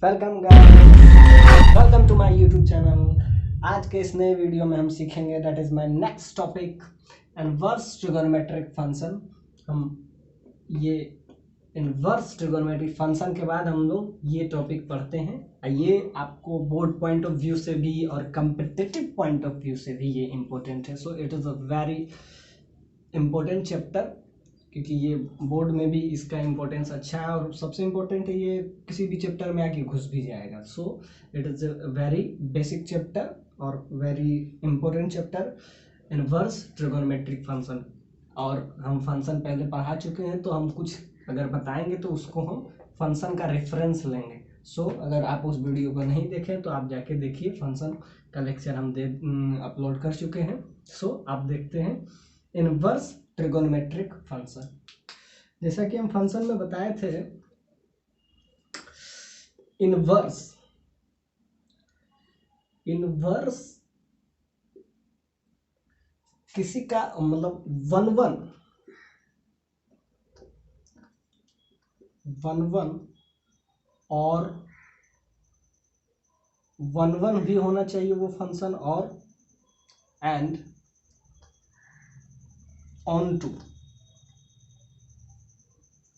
Welcome guys, welcome to my YouTube channel. आज के इस नए वीडियो में हम सीखेंगे that is my next topic inverse trigonometric function. हम ये इनवर्स ट्रिगोनोमेट्रिक फंक्शन के बाद हम लोग ये टॉपिक पढ़ते हैं। ये आपको बोर्ड पॉइंट ऑफ व्यू से भी और कम्पिटिटिव पॉइंट ऑफ व्यू से भी ये इम्पोर्टेंट है। सो it is a very important chapter, क्योंकि ये बोर्ड में भी इसका इम्पोर्टेंस अच्छा है और सबसे इम्पोर्टेंट है ये किसी भी चैप्टर में आके घुस भी जाएगा। So it is a very basic chapter और very important chapter, inverse trigonometric function. और हम फंक्शन पहले पढ़ा चुके हैं, तो हम कुछ अगर बताएंगे तो उसको हम फंक्शन का रेफरेंस लेंगे। सो अगर आप उस वीडियो को नहीं देखें तो आप जाके देखिए, फंक्शन का लेक्चर हम अपलोड कर चुके हैं। सो आप देखते हैं इनवर्स ट्रिगोनोमेट्रिक फंक्शन। जैसा कि हम फंक्शन में बताए थे, इनवर्स किसी का मतलब वन और वन भी होना चाहिए वो फंक्शन, और and onto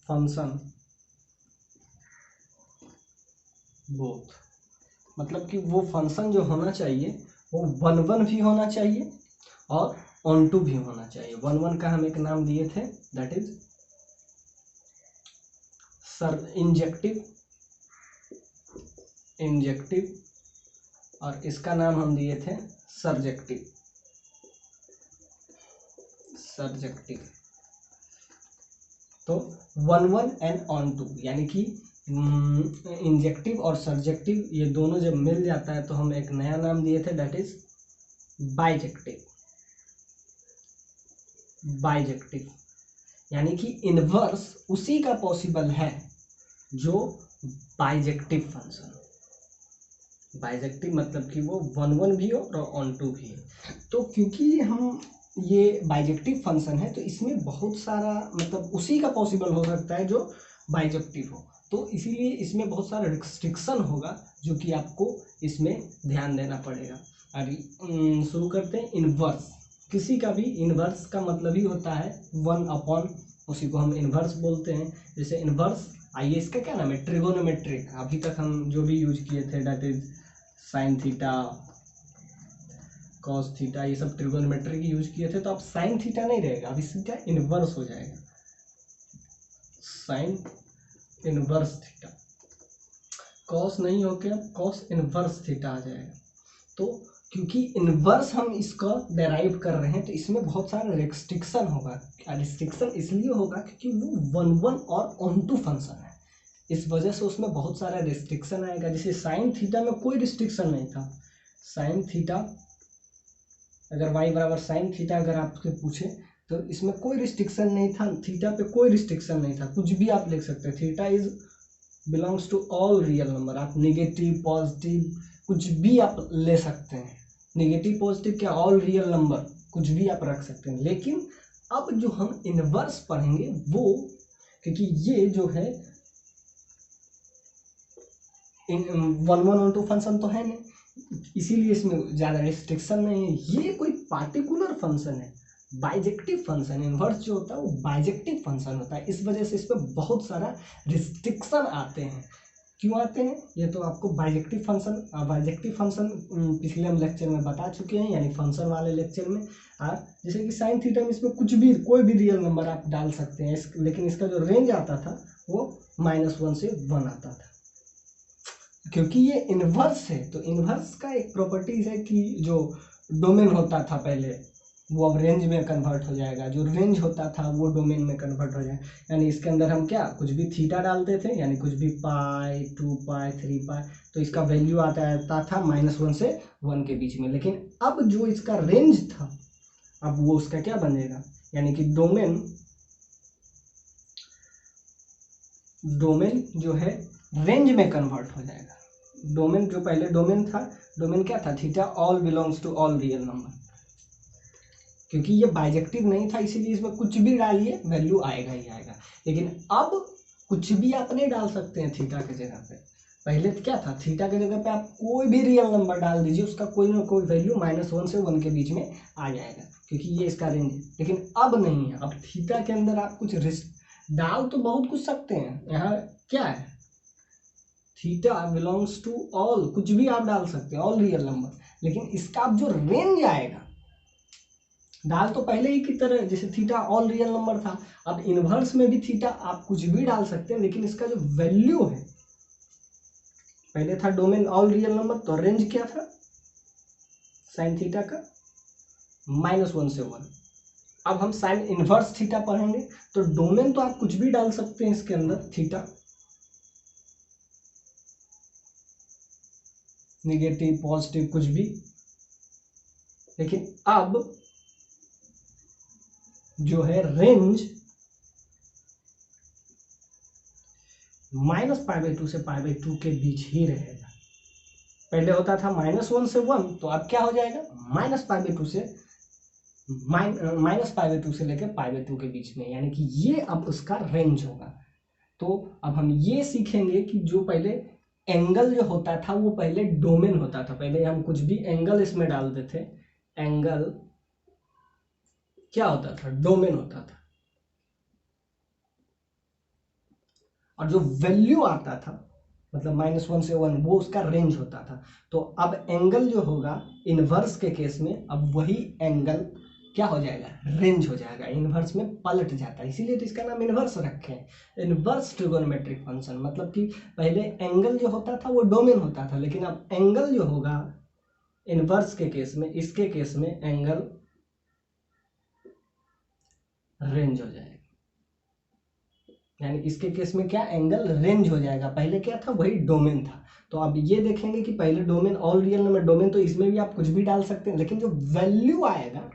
function both. मतलब कि वो फंक्शन जो होना चाहिए वो वन भी होना चाहिए और ऑन टू भी होना चाहिए। वन का हम एक नाम दिए थे, दैट इज इंजेक्टिव, और इसका नाम हम दिए थे सर्जेक्टिव। तो वन एंड ऑन टू, यानी कि इंजेक्टिव और सर्जेक्टिव ये दोनों जब मिल जाता है तो हम एक नया नाम दिए थे, दैट इज बाइजेक्टिव। यानी कि इनवर्स उसी का पॉसिबल है जो बाइजेक्टिव फंक्शन। बाइजेक्टिव मतलब कि वो वन भी हो और ऑन टू भी है। तो क्योंकि हम ये बाइजेक्टिव फंक्शन है तो इसमें बहुत सारा मतलब उसी का पॉसिबल हो सकता है जो बाइजेक्टिव हो, तो इसीलिए इसमें बहुत सारा रिस्ट्रिक्शन होगा जो कि आपको इसमें ध्यान देना पड़ेगा। अभी शुरू करते हैं। इनवर्स किसी का भी इनवर्स का मतलब ही होता है वन अपॉन, उसी को हम इनवर्स बोलते हैं। जैसे इनवर्स, आइए इसका क्या नाम है, ट्रिगोनोमेट्रिक। अभी तक हम जो भी यूज किए थे that is sine theta, cos theta, ये सब ट्रिगोनोमेट्री की यूज किए थे। तो अब साइन थीटा नहीं रहेगा, अब इसका इनवर्स हो जाएगा, साइन इनवर्स थीटा। कॉस नहीं होके अब कॉस इनवर्स थीटा आ जाएगा। तो क्योंकि इनवर्स हम इसका डेराइव कर रहे हैं तो इसमें बहुत सारा रिस्ट्रिक्शन होगा। रिस्ट्रिक्शन इसलिए होगा क्योंकि वो वन और ऑन टू फंक्शन है, इस वजह से उसमें बहुत सारा रिस्ट्रिक्शन आएगा। जैसे साइन थीटा में कोई रिस्ट्रिक्शन नहीं था। साइन थीटा अगर y बराबर साइन थीटा अगर आपसे पूछे तो इसमें कोई रिस्ट्रिक्शन नहीं था, थीटा पे कोई रिस्ट्रिक्शन नहीं था, कुछ भी आप लिख सकते हैं। Theta is belongs to all real number. आप निगेटिव पॉजिटिव कुछ भी आप ले सकते हैं, निगेटिव पॉजिटिव क्या, ऑल रियल नंबर कुछ भी आप रख सकते हैं। लेकिन अब जो हम इनवर्स पढ़ेंगे वो, क्योंकि ये जो है वन ऑन टू फंक्शन तो है नहीं, इसीलिए इसमें ज़्यादा रिस्ट्रिक्शन नहीं है। ये कोई पार्टिकुलर फंक्शन है, बाइजेक्टिव फंक्शन। इनवर्स जो होता है वो बाइजेक्टिव फंक्शन होता है, इस वजह से इसमें बहुत सारा रिस्ट्रिक्शन आते हैं। क्यों आते हैं ये तो आपको बाइजेक्टिव फंक्शन पिछले हम लेक्चर में बता चुके हैं, यानी फंक्शन वाले लेक्चर में। जैसे कि साइन थीटा में इसमें कुछ भी कोई भी रियल नंबर आप डाल सकते हैं, लेकिन इसका जो रेंज आता था वो -1 से 1 आता था। क्योंकि ये इनवर्स है तो इनवर्स का एक प्रॉपर्टीज है कि जो डोमेन होता था पहले वो अब रेंज में कन्वर्ट हो जाएगा, जो रेंज होता था वो डोमेन में कन्वर्ट हो जाएगा। यानी इसके अंदर हम क्या कुछ भी थीटा डालते थे, यानी कुछ भी पाई 2 पाई 3 पाई, तो इसका वैल्यू आता था -1 से 1 के बीच में। लेकिन अब जो इसका रेंज था अब वो उसका क्या बनेगा, यानी कि डोमेन जो है रेंज में कन्वर्ट हो जाएगा। डोमेन जो पहले डोमेन था, डोमेन क्या था, theta all belongs to all real number. क्योंकि ये बाइजेक्टिव नहीं था इसीलिए इसमें कुछ भी डालिए वैल्यू आएगा ही आएगा। लेकिन अब कुछ भी आप नहीं डाल सकते हैं थीटा की जगह पे, पहले क्या था, थीटा की जगह पे आप कोई भी रियल नंबर डाल दीजिए, उसका कोई ना कोई वैल्यू -1 से 1 के बीच में आ जाएगा, क्योंकि ये इसका रेंज है। लेकिन अब नहीं है, अब थीटा के अंदर आप कुछ रिस्क डाल तो बहुत कुछ सकते हैं। यहाँ क्या है, थीटा बिलोंग्स टू ऑल, कुछ भी आप डाल सकते हैं, ऑल रियल नंबर। लेकिन इसका अब जो रेंज आएगा, डाल तो पहले ही की तरह जैसे थीटा ऑल रियल नंबर था, अब इनवर्स में भी थीटा आप कुछ भी डाल सकते हैं, लेकिन इसका जो वैल्यू है, पहले था डोमेन ऑल रियल नंबर, तो रेंज क्या था साइन थीटा का, -1 से 1। अब हम साइन इनवर्स थीटा पढ़ेंगे, तो डोमेन तो आप कुछ भी डाल सकते हैं इसके अंदर, थीटा नेगेटिव पॉजिटिव कुछ भी। लेकिन अब जो है रेंज -π/2 से π/2 के बीच ही रहेगा। पहले होता था -1 से 1, तो अब क्या हो जाएगा, -π/2 से -π/2 से लेकर π/2 के बीच में, यानी कि ये अब उसका रेंज होगा। तो अब हम ये सीखेंगे कि जो पहले एंगल जो होता था वो पहले डोमेन होता था, पहले हम कुछ भी एंगल इसमें डालते थे, एंगल क्या होता था, डोमेन होता था। और जो वैल्यू आता था, मतलब -1 से 1, वो उसका रेंज होता था। तो अब एंगल जो होगा इनवर्स के केस में, अब वही एंगल क्या हो जाएगा, रेंज हो जाएगा, इनवर्स में पलट जाता है, इसीलिए तो इसका नाम इनवर्स रखे हैं, इनवर्स ट्रिगोनोमेट्रिक फंक्शन। मतलब कि पहले एंगल जो होता था वो डोमेन होता था, लेकिन अब एंगल जो होगा इनवर्स के केस में, इसके केस में एंगल रेंज हो जाएगा, यानी इसके केस में क्या, एंगल रेंज हो जाएगा। पहले क्या था, वही डोमेन था। तो अब ये देखेंगे कि पहले domain all real number, domain तो इसमें भी आप कुछ भी डाल सकते हैं, लेकिन जो वैल्यू आएगा,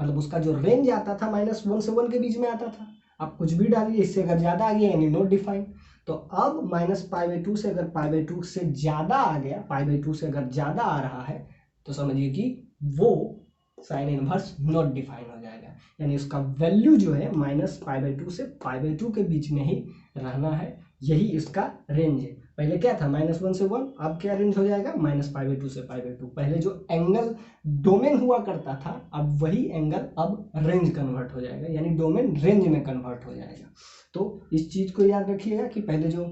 मतलब उसका जो रेंज आता था -1 से 1 के बीच में आता था, आप कुछ भी डालिए, इससे अगर ज्यादा आ गया यानी नॉट डिफाइंड। तो अब -π/2 से अगर π/2 से ज्यादा आ गया, π/2 से अगर ज्यादा आ रहा है, तो समझिए कि वो साइन इनवर्स नॉट डिफाइन हो जाएगा, यानी उसका वैल्यू जो है -π/2 से π/2 के बीच में ही रहना है, यही इसका रेंज है। पहले क्या था, -1 से 1, अब क्या रेंज हो जाएगा, -π/2 से π/2। पहले जो एंगल डोमेन हुआ करता था, अब वही एंगल अब रेंज कन्वर्ट हो जाएगा, यानी डोमेन रेंज में कन्वर्ट हो जाएगा। तो इस चीज को याद रखिएगा कि पहले जो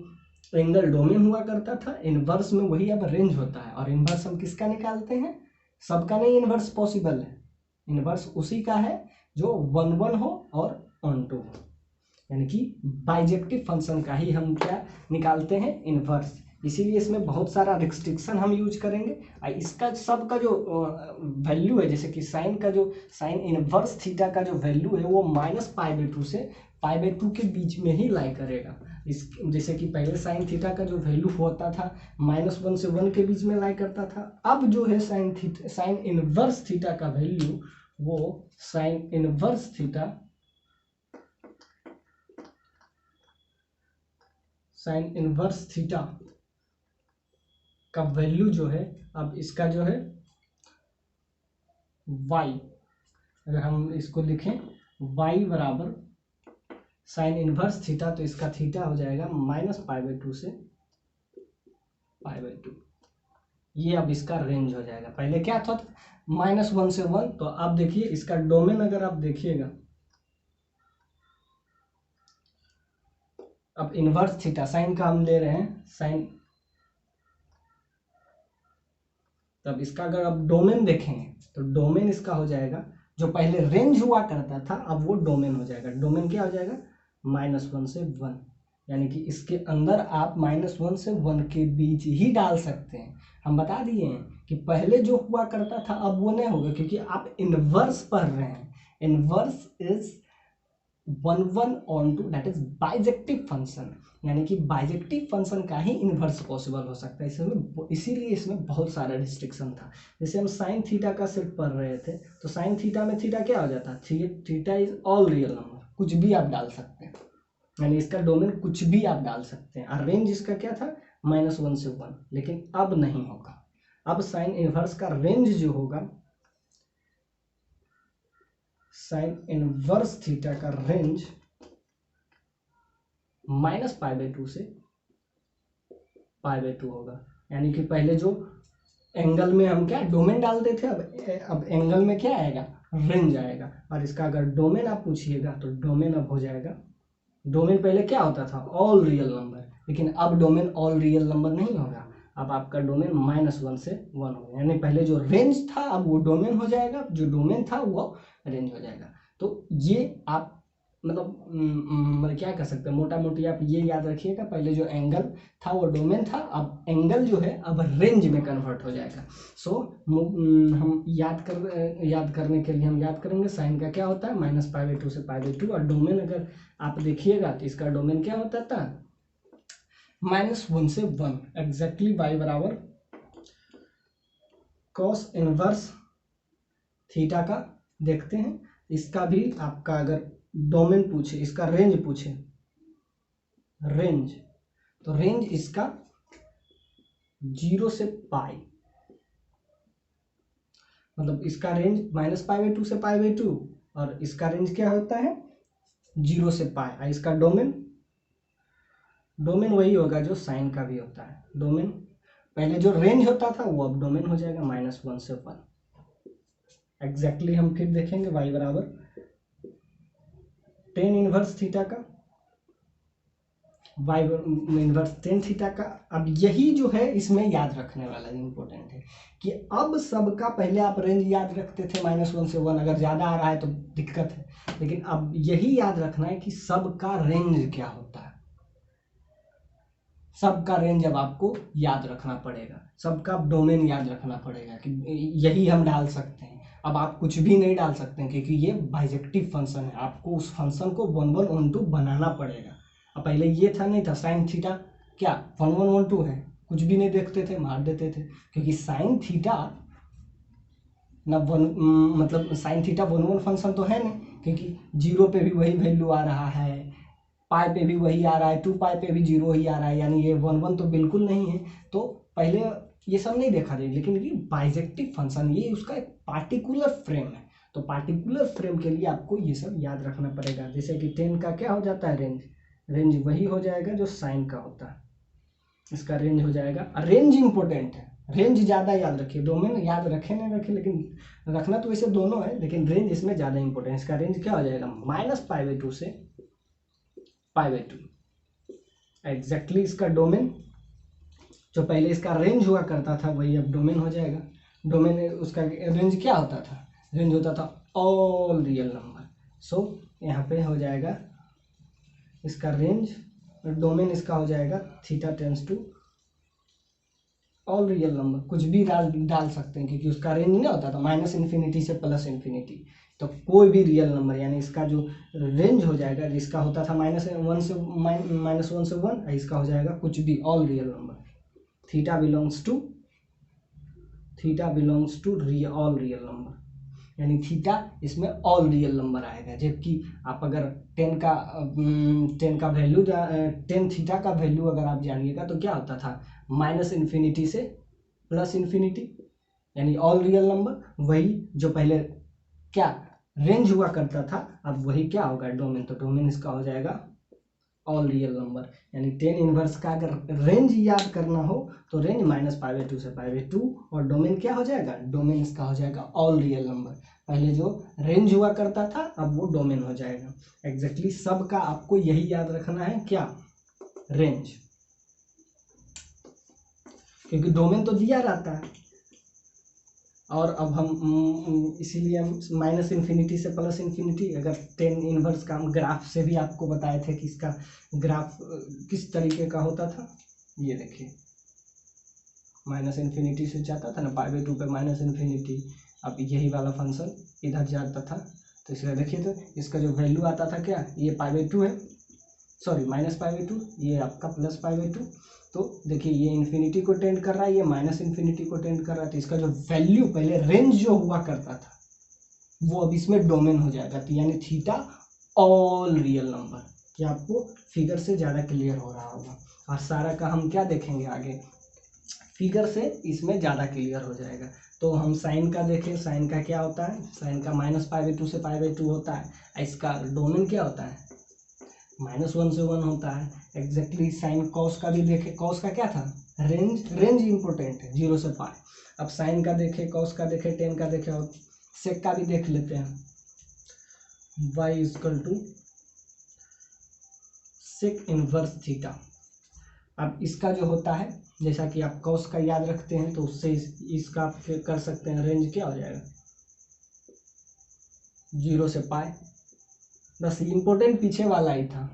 एंगल डोमेन हुआ करता था, इनवर्स में वही अब रेंज होता है। और इनवर्स हम किसका निकालते हैं, सबका नहीं इनवर्स पॉसिबल है, इनवर्स उसी का है जो 1 1 हो और ऑन टू हो, यानी कि बाइजेक्टिव फंक्शन का ही हम क्या निकालते हैं, इनवर्स। इसीलिए इसमें बहुत सारा रिस्ट्रिक्शन हम यूज करेंगे। इसका सब का जो वैल्यू है, जैसे कि साइन का जो साइन इनवर्स थीटा का जो वैल्यू है वो -π/2 से π/2 के बीच में ही लाई करेगा। इस जैसे कि पहले साइन थीटा का जो वैल्यू होता था -1 से 1 के बीच में लाई करता था, अब जो है साइन इनवर्स थीटा का वैल्यू, वो sign inverse theta, sine inverse theta का वैल्यू जो है, अब इसका जो है y, अगर हम इसको लिखें y बराबर साइन इनवर्स थीटा, तो इसका थीटा हो जाएगा -π/2 से π/2। ये अब इसका रेंज हो जाएगा। पहले क्या था, -1 से 1, तो अब देखिए इसका डोमेन अगर आप देखिएगा, अब इनवर्स थीटा साइन का हम ले रहे हैं साइन, तब इसका अगर आप डोमेन देखेंगे तो डोमेन इसका हो जाएगा, जो पहले रेंज हुआ करता था अब वो डोमेन हो जाएगा। डोमेन क्या हो जाएगा, -1 से 1, यानी कि इसके अंदर आप -1 से 1 के बीच ही डाल सकते हैं। हम बता दिए हैं कि पहले जो हुआ करता था अब वो नहीं होगा, क्योंकि आप इनवर्स पढ़ रहे हैं। Inverse is 1 1 onto, that is bijective function, यानी कि बाइजेक्टिव फंक्शन का ही इनवर्स पॉसिबल हो सकता है इसमें। इसीलिए इसमें बहुत सारा रिस्ट्रिक्शन था। जैसे हम साइन थीटा का सिर्फ पढ़ रहे थे, तो साइन थीटा में थीटा क्या हो जाता है, theta is all real number, कुछ भी आप डाल सकते हैं, यानी इसका डोमेन कुछ भी आप डाल सकते हैं। और रेंज इसका क्या था, -1 से 1, लेकिन अब नहीं होगा। अब साइन इनवर्स का रेंज जो होगा, साइन इनवर्स थीटा का रेंज -π/2 से π/2 होगा। यानी कि पहले जो एंगल में हम क्या डोमेन डालते थे, अब एंगल में क्या आएगा, रेंज आएगा। और इसका अगर डोमेन आप पूछिएगा तो डोमेन अब हो जाएगा, डोमेन पहले क्या होता था, ऑल रियल नंबर, लेकिन अब डोमेन ऑल रियल नंबर नहीं होगा, अब आपका डोमेन -1 से 1 होगा। यानी पहले जो रेंज था अब वो डोमेन हो जाएगा, जो डोमेन था वो रेंज हो जाएगा। तो ये आप मतलब क्या कह सकते हैं, मोटा मोटी आप ये याद रखिएगा, पहले जो एंगल था वो डोमेन था, अब एंगल जो है अब रेंज में कन्वर्ट हो जाएगा। सो हम याद करने के लिए हम याद करेंगे साइन का क्या होता है, -π/2 से π/2। और डोमेन अगर आप देखिएगा तो इसका डोमेन क्या होता था, -1 से 1, एग्जैक्टली y बराबर cos इनवर्स थीटा का। देखते हैं इसका भी आपका अगर डोमेन पूछे, इसका रेंज पूछे, रेंज, तो रेंज इसका 0 से पाई, मतलब इसका रेंज -π/2 से π/2 और इसका रेंज क्या होता है 0 से पाई। इसका डोमेन वही होगा जो साइन का भी होता है। डोमेन पहले जो रेंज होता था वो अब डोमेन हो जाएगा -1 से 1। एग्जैक्टली हम फिर देखेंगे y बराबर tan इनवर्स थीटा का, y इनवर्स tan थीटा का। अब यही जो है इसमें याद रखने वाला इंपॉर्टेंट है कि अब सबका पहले आप रेंज याद रखते थे -1 से 1, अगर ज़्यादा आ रहा है तो दिक्कत है, लेकिन अब यही याद रखना है कि सबका रेंज क्या होता है। सबका रेंज अब आपको याद रखना पड़ेगा, सबका डोमेन याद रखना पड़ेगा कि यही हम डाल सकते हैं। अब आप कुछ भी नहीं डाल सकते हैं क्योंकि ये बाइजेक्टिव फंक्शन है, आपको उस फंक्शन को 1 1 1 2 बनाना पड़ेगा। अब पहले ये था नहीं था, साइन थीटा क्या 1 1 1 2 है, कुछ भी नहीं देखते थे, मार देते थे, क्योंकि साइन थीटा ना मतलब साइन थीटा 1 1 फंक्शन तो है नहीं, क्योंकि 0 पे भी वही वैल्यू आ रहा है, पाई पे भी वही आ रहा है, 2 पाई पे भी 0 ही आ रहा है, यानी ये 1 1 तो बिल्कुल नहीं है। तो पहले ये सब नहीं देखा जाए, लेकिन ये बाइजेक्टिव फंक्शन, ये उसका एक पार्टिकुलर फ्रेम है, तो पार्टिकुलर फ्रेम के लिए आपको ये सब याद रखना पड़ेगा। जैसे कि tan का क्या हो जाता है रेंज, रेंज वही हो जाएगा जो साइन का होता है, इसका रेंज हो जाएगा। रेंज इंपॉर्टेंट है, रेंज ज़्यादा याद रखिए, डोमेन याद रखे नहीं रखे, लेकिन रखना तो वैसे दोनों है, लेकिन रेंज इसमें ज़्यादा इंपॉर्टेंट है। इसका रेंज क्या हो जाएगा -π/2 से π/2। एग्जैक्टली इसका डोमेन जो पहले इसका रेंज हुआ करता था वही अब डोमेन हो जाएगा। डोमेन उसका रेंज क्या होता था, रेंज होता था ऑल रियल नंबर। सो यहाँ पे हो जाएगा इसका रेंज, डोमेन इसका हो जाएगा theta tends to all real number, कुछ भी डाल सकते हैं क्योंकि उसका रेंज नहीं होता था -∞ से +∞, तो कोई भी रियल नंबर, यानी इसका जो रेंज हो जाएगा, जिसका होता था -1 से -1, इसका हो जाएगा कुछ भी all real number. Theta belongs to all real number, यानी थीटा इसमें ऑल रियल नंबर आएगा। जबकि आप अगर टेन का वैल्यू, टेन थीटा का वैल्यू अगर आप जानिएगा तो क्या होता था -∞ से +∞, यानी ऑल रियल नंबर, वही जो पहले क्या रेंज हुआ करता था, अब वही क्या होगा डोमेन, तो डोमेन इसका हो जाएगा ऑल रियल नंबर। यानी tan इनवर्स का अगर रेंज याद करना हो तो रेंज -π/2 से π/2, और डोमेन क्या हो जाएगा, डोमेन इसका हो जाएगा ऑल रियल नंबर। पहले जो रेंज हुआ करता था अब वो डोमेन हो जाएगा। एग्जैक्टली सबका आपको यही याद रखना है, क्या, रेंज, क्योंकि डोमेन तो दिया रहता है। और अब हम इसीलिए हम -∞ से +∞, अगर tan इनवर्स का हम ग्राफ से भी आपको बताए थे कि इसका ग्राफ किस तरीके का होता था। ये देखिए -∞ से जाता था ना π/2 पे -∞, अब यही वाला फंक्शन इधर जाता था, तो इसका देखिए तो इसका जो वैल्यू आता था क्या, ये π/2 है, सॉरी -π/2, ये आपका +π/2। तो देखिए ये इन्फिनिटी को टेंड कर रहा है, ये -∞ को टेंड कर रहा है, तो इसका जो वैल्यू पहले रेंज जो हुआ करता था वो अब इसमें डोमेन हो जाएगा। तो यानी थीटा ऑल रियल नंबर, कि आपको फिगर से ज़्यादा क्लियर हो रहा होगा। और सारा का हम क्या देखेंगे आगे, फिगर से इसमें ज़्यादा क्लियर हो जाएगा। तो हम साइन का देखें, साइन का क्या होता है, साइन का -π/2 से π/2 होता है, इसका डोमेन क्या होता है -1 से 1 होता है। एग्जैक्टली साइन कॉस का भी देखें, कॉस का क्या था रेंज रेंज इंपॉर्टेंट है 0 से पाई। अब साइन का देखें, कॉस का देखें, टेन का देखें और सेक का भी देख लेते हैं। y equal to sec inverse theta. अब इसका जो होता है, जैसा कि आप कॉस का याद रखते हैं तो उससे इसका आप कर सकते हैं। रेंज क्या हो जाएगा 0 से पाई। बस इम्पोर्टेंट पीछे वाला ही था।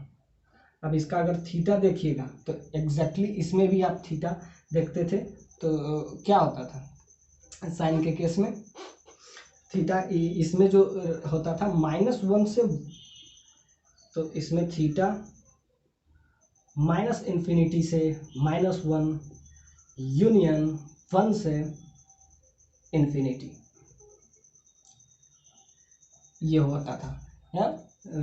अब इसका अगर थीटा देखिएगा तो एग्जैक्टली इसमें भी आप थीटा देखते थे तो क्या होता था साइन के केस में, थीटा इसमें जो होता था -1 से, तो इसमें थीटा -∞ से -1 यूनियन 1 से इन्फिनिटी ये होता था। या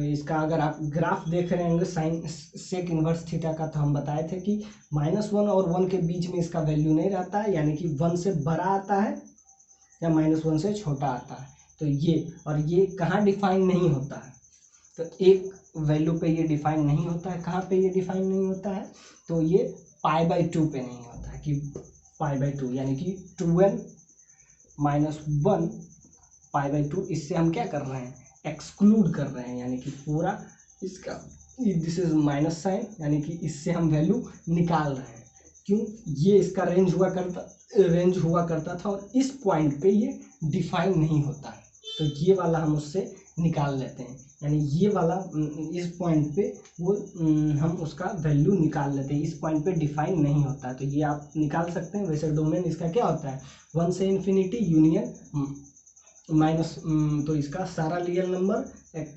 इसका अगर आप ग्राफ देख रहे होंगे साइन सेक इनवर्स थीटा का, तो हम बताए थे कि -1 और 1 के बीच में इसका वैल्यू नहीं रहता है, यानी कि 1 से बड़ा आता है या -1 से छोटा आता है। तो ये और ये कहाँ डिफाइन नहीं होता है, तो एक वैल्यू पे ये डिफाइन नहीं होता है। कहाँ पे ये डिफाइन नहीं होता है, तो ये π/2 पे नहीं होता है कि π/2 यानी कि 2n - 1 π/2। इससे हम क्या कर रहे हैं, एक्सक्लूड कर रहे हैं, यानी कि पूरा इसका दिस इज माइनस साइन, यानी कि इससे हम वैल्यू निकाल रहे हैं। क्यों, ये इसका रेंज हुआ करता था और इस पॉइंट पे ये डिफाइन नहीं होता है, तो ये वाला हम उससे निकाल लेते हैं। यानी ये वाला इस पॉइंट पे वो हम उसका वैल्यू निकाल लेते हैं, इस पॉइंट पे डिफाइन नहीं होता है, तो ये आप निकाल सकते हैं। वैसे डोमेन इसका क्या होता है 1 से इन्फिनिटी यूनियन माइनस, तो इसका सारा रियल नंबर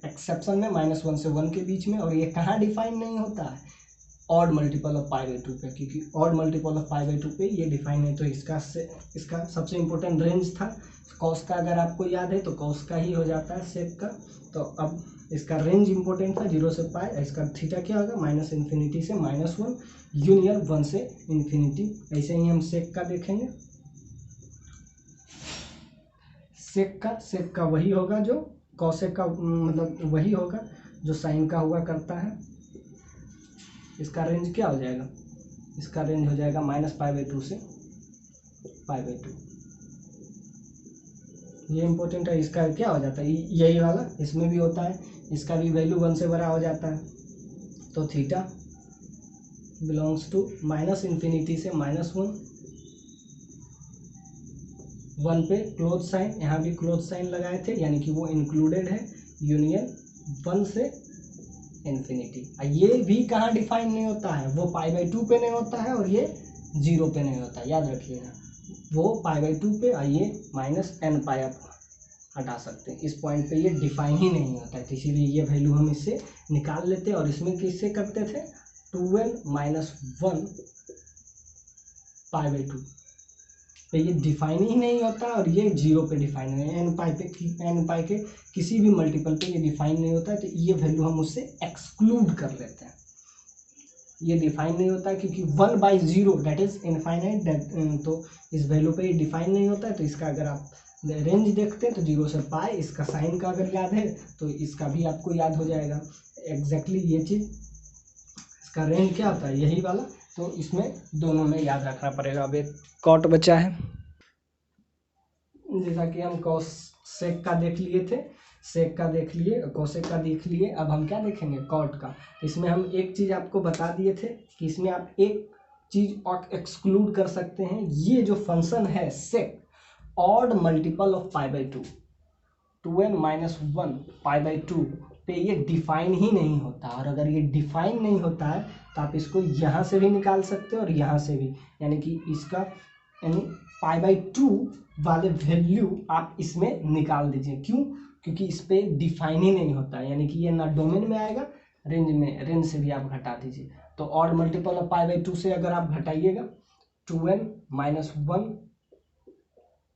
एक्सेप्शन में -1 से 1 के बीच में। और ये कहाँ डिफाइन नहीं होता है, ऑड मल्टीपल ऑफ π/2 पे, क्योंकि ऑड मल्टीपल ऑफ π/2 पे ये डिफाइन है। तो इसका सबसे इम्पोर्टेंट रेंज था कॉस का, अगर आपको याद है तो कॉस का ही हो जाता है सेक का। तो अब इसका रेंज इंपॉर्टेंट था 0 से पाई, इसका थीटा क्या होगा -∞ से -1 यूनियन 1 से इन्फिनिटी। ऐसे ही हम सेक का देखेंगे। सेक का वही होगा जो कॉसेक का, मतलब वही होगा जो साइन का हुआ करता है। इसका रेंज क्या हो जाएगा, इसका रेंज हो जाएगा -π/2 से π/2। ये इंपॉर्टेंट है। इसका क्या हो जाता है, यही वाला इसमें भी होता है, इसका भी वैल्यू 1 से बड़ा हो जाता है। तो थीटा बिलोंग्स टू -∞ से -1, 1 पे क्लोज साइन, यहाँ भी क्लोज साइन लगाए थे, यानी कि वो इंक्लूडेड है यूनियन 1 से इन्फिनिटी। ये भी कहाँ डिफाइन नहीं होता है, वो π/2 पे नहीं होता है और ये 0 पे नहीं होता है, याद रखिएगा। वो π/2 पे, ये -nπ आप हटा सकते हैं। इस पॉइंट पे ये डिफाइन ही नहीं होता है, तो इसीलिए ये वैल्यू हम इससे निकाल लेते हैं। और इसमें किससे करते थे 2n - 1 π/2 पे ये डिफाइन ही नहीं होता और ये 0 पे डिफाइन है। n के किसी भी मल्टीपल पे ये डिफाइन नहीं होता है, तो ये वैल्यू हम उससे एक्सक्लूड कर लेते हैं। ये डिफाइन नहीं होता है क्योंकि 1/0 दैट इज इनफाइनाइट, तो इस वैल्यू पे ये डिफाइन नहीं होता है। तो इसका अगर आप रेंज देखते हैं तो 0 से पाई, इसका साइन का अगर याद है तो इसका भी आपको याद हो जाएगा एग्जैक्टली ये चीज़। इसका रेंज क्या होता है, यही वाला। तो इसमें दोनों में याद रखना पड़ेगा। अब एक कॉट बचा है, जैसा कि हम कॉस सेक का देख लिए थे, सेक का देख लिए, कोसेक का देख लिए। अब हम क्या देखेंगे कॉट का। इसमें हम एक चीज़ आपको बता दिए थे कि इसमें आप एक चीज़ और एक्सक्लूड कर सकते हैं, ये जो फंक्शन है सेक ऑड मल्टीपल ऑफ π/2, 2n - 1 π/2 पे ये डिफाइन ही नहीं होता। और अगर ये डिफाइन नहीं होता है तो आप इसको यहाँ से भी निकाल सकते हो और यहाँ से भी, यानी कि इसका यानी π/2 वाले वैल्यू आप इसमें निकाल दीजिए। क्यों, क्योंकि इस पे डिफाइन ही नहीं होता है, यानी कि ये ना डोमेन में आएगा, रेंज में, रेंज से भी आप घटा दीजिए। तो ऑड मल्टीपल ऑफ π/2 से अगर आप घटाइएगा 2n - 1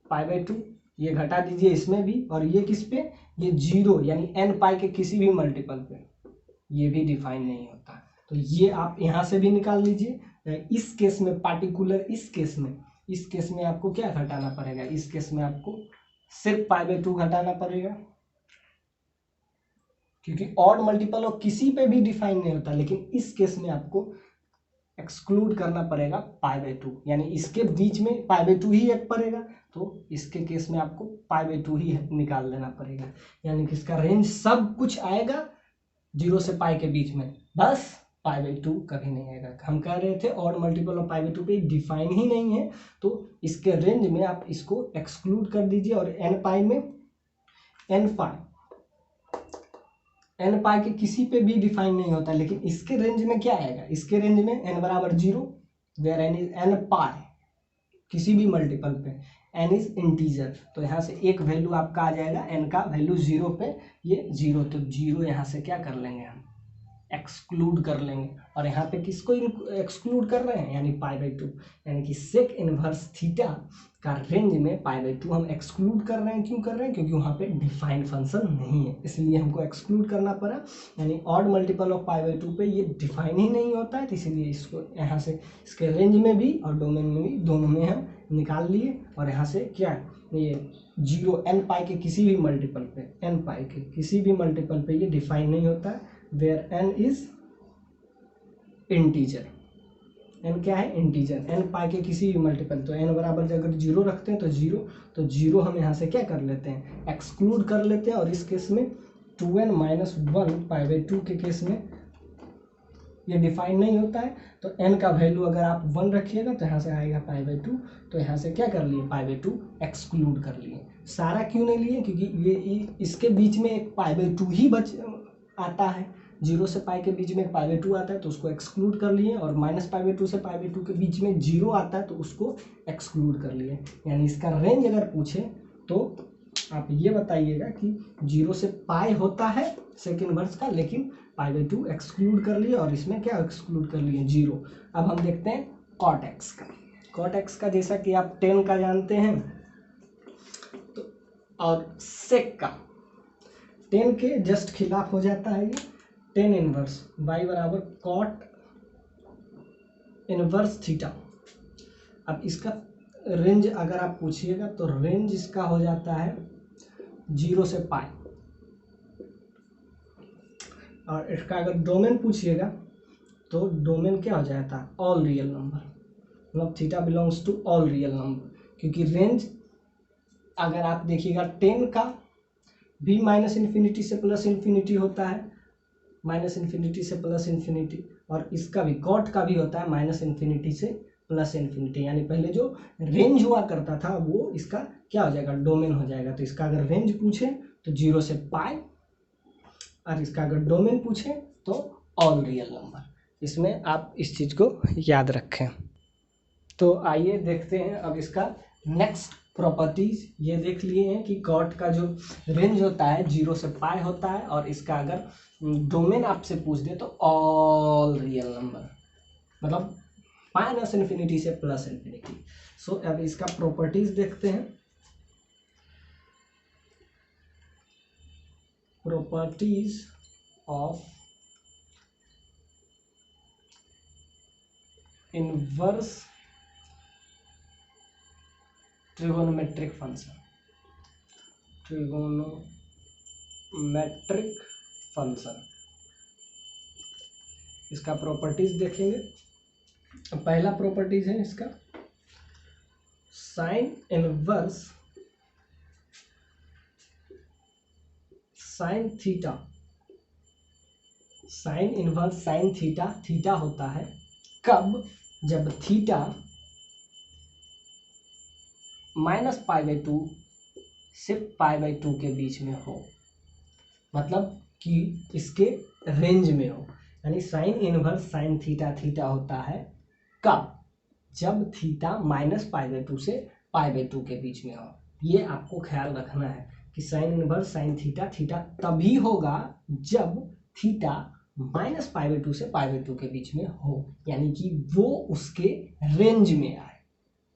π/2, ये घटा दीजिए इसमें भी। और ये किस पे, ये 0 यानी nπ के किसी भी मल्टीपल पे ये भी डिफाइन नहीं होता। तो ये आप यहाँ से भी निकाल लीजिए। इस केस में पार्टिकुलर, इस केस में आपको क्या घटाना पड़ेगा, इस केस में आपको सिर्फ π/2 घटाना पड़ेगा, क्योंकि ऑड मल्टीपल ऑफ किसी पे भी डिफाइन नहीं होता। लेकिन इस केस में आपको एक्सक्लूड करना पड़ेगा π/2, यानी इसके बीच में π/2 ही एक पड़ेगा, तो इसके केस में आपको π/2 ही निकाल लेना पड़ेगा। यानी कि इसका रेंज सब कुछ आएगा 0 से π के बीच में, बस π/2 कभी नहीं आएगा। हम कह रहे थे ऑड मल्टीपल ऑफ π/2 पे डिफाइन ही नहीं है, तो इसके रेंज में आप इसको एक्सक्लूड कर दीजिए। और n में n पाई के किसी पे भी डिफाइन नहीं होता, लेकिन इसके रेंज में क्या आएगा, इसके रेंज में n बराबर 0 वेयर n इज n पाई, किसी भी मल्टीपल पे n इज इंटीजर, तो यहाँ से एक वैल्यू आपका आ जाएगा, n का वैल्यू 0 पे ये 0, तो 0 यहाँ से क्या कर लेंगे हम, एक्सक्लूड कर लेंगे। और यहाँ पे किसको एक्सक्लूड कर रहे हैं, यानी π/2, यानी कि सेक इनवर्स थीटा का रेंज में π/2 हम एक्सक्लूड कर रहे हैं। क्यों कर रहे हैं, क्योंकि वहाँ पे डिफाइंड फंक्शन नहीं है, इसलिए हमको एक्सक्लूड करना पड़ा। यानी ऑड मल्टीपल ऑफ π/2 पे ये डिफाइन ही नहीं होता है, तो इसीलिए इसको यहाँ से इसके रेंज में भी और डोमेन में भी दोनों में हम निकाल लिए। और यहाँ से क्या ये 0 n पाई के किसी भी मल्टीपल पे, n पाई के किसी भी मल्टीपल पे ये डिफाइन नहीं होता है, where n is integer, n क्या है, इंटीजर, n पाई के किसी भी मल्टीपल, तो n बराबर अगर 0 रखते हैं तो 0 हम यहाँ से क्या कर लेते हैं, एक्सक्लूड कर लेते हैं। और इस केस में 2n - 1 π/2 के केस में ये डिफाइन नहीं होता है, तो n का वैल्यू अगर आप 1 रखिएगा तो यहाँ से आएगा π/2, तो यहाँ से क्या कर लिए, π/2 एक्सक्लूड कर लिए। सारा क्यों नहीं लिए, क्योंकि ये इसके बीच में एक π/2 ही बच आता है, 0 से π के बीच में π/2 आता है, तो उसको एक्सक्लूड कर लिए। और -π/2 से π/2 के बीच में 0 आता है, तो उसको एक्सक्लूड कर लिए। यानी इसका रेंज अगर पूछे तो आप ये बताइएगा कि 0 से π होता है सेक इनवर्स का, लेकिन π/2 एक्सक्लूड कर लिए, और इसमें क्या एक्सक्लूड कर लिए, 0। अब हम देखते हैं cot x का। cot x का जैसा कि आप 10 का जानते हैं, तो और सेक का 10 के जस्ट खिलाफ हो जाता है ये 10 इनवर्स y बराबर cot इनवर्स थीटा। अब इसका रेंज अगर आप पूछिएगा तो रेंज इसका हो जाता है 0 से π, और इसका अगर डोमेन पूछिएगा तो डोमेन क्या हो जाता है, ऑल रियल नंबर, मतलब theta belongs to all real number. क्योंकि रेंज अगर आप देखिएगा 10 का भी -∞ से +∞ होता है, -∞ से +∞, और इसका भी कॉट का भी होता है -∞ से +∞। यानी पहले जो रेंज हुआ करता था वो इसका क्या हो जाएगा, डोमेन हो जाएगा। तो इसका अगर रेंज पूछे तो 0 से π, और इसका अगर डोमेन पूछे तो ऑल रियल नंबर। इसमें आप इस चीज़ को याद रखें। तो आइए देखते हैं अब इसका नेक्स्ट प्रॉपर्टीज। ये देख लिए हैं कि कॉट का जो रेंज होता है 0 से π होता है, और इसका अगर डोमेन आपसे पूछ दे तो ऑल रियल नंबर, मतलब -∞ से +∞। सो अब इसका प्रॉपर्टीज देखते हैं। Properties of inverse trigonometric function. Trigonometric function, इसका प्रॉपर्टीज देखेंगे। पहला प्रॉपर्टीज है इसका sign inverse sine theta. Sine inverse sine theta, theta होता है कब, जब थीटा -π/2 से π/2 के बीच में हो, मतलब कि इसके रेंज में हो। यानी sign inverse sine theta, theta होता है कब, जब थीटा -π/2 से π/2 के बीच में हो। ये आपको ख्याल रखना है कि sign inverse sine theta, theta तभी होगा जब थीटा -π/2 से π/2 के बीच में हो, यानी कि वो उसके रेंज में आए।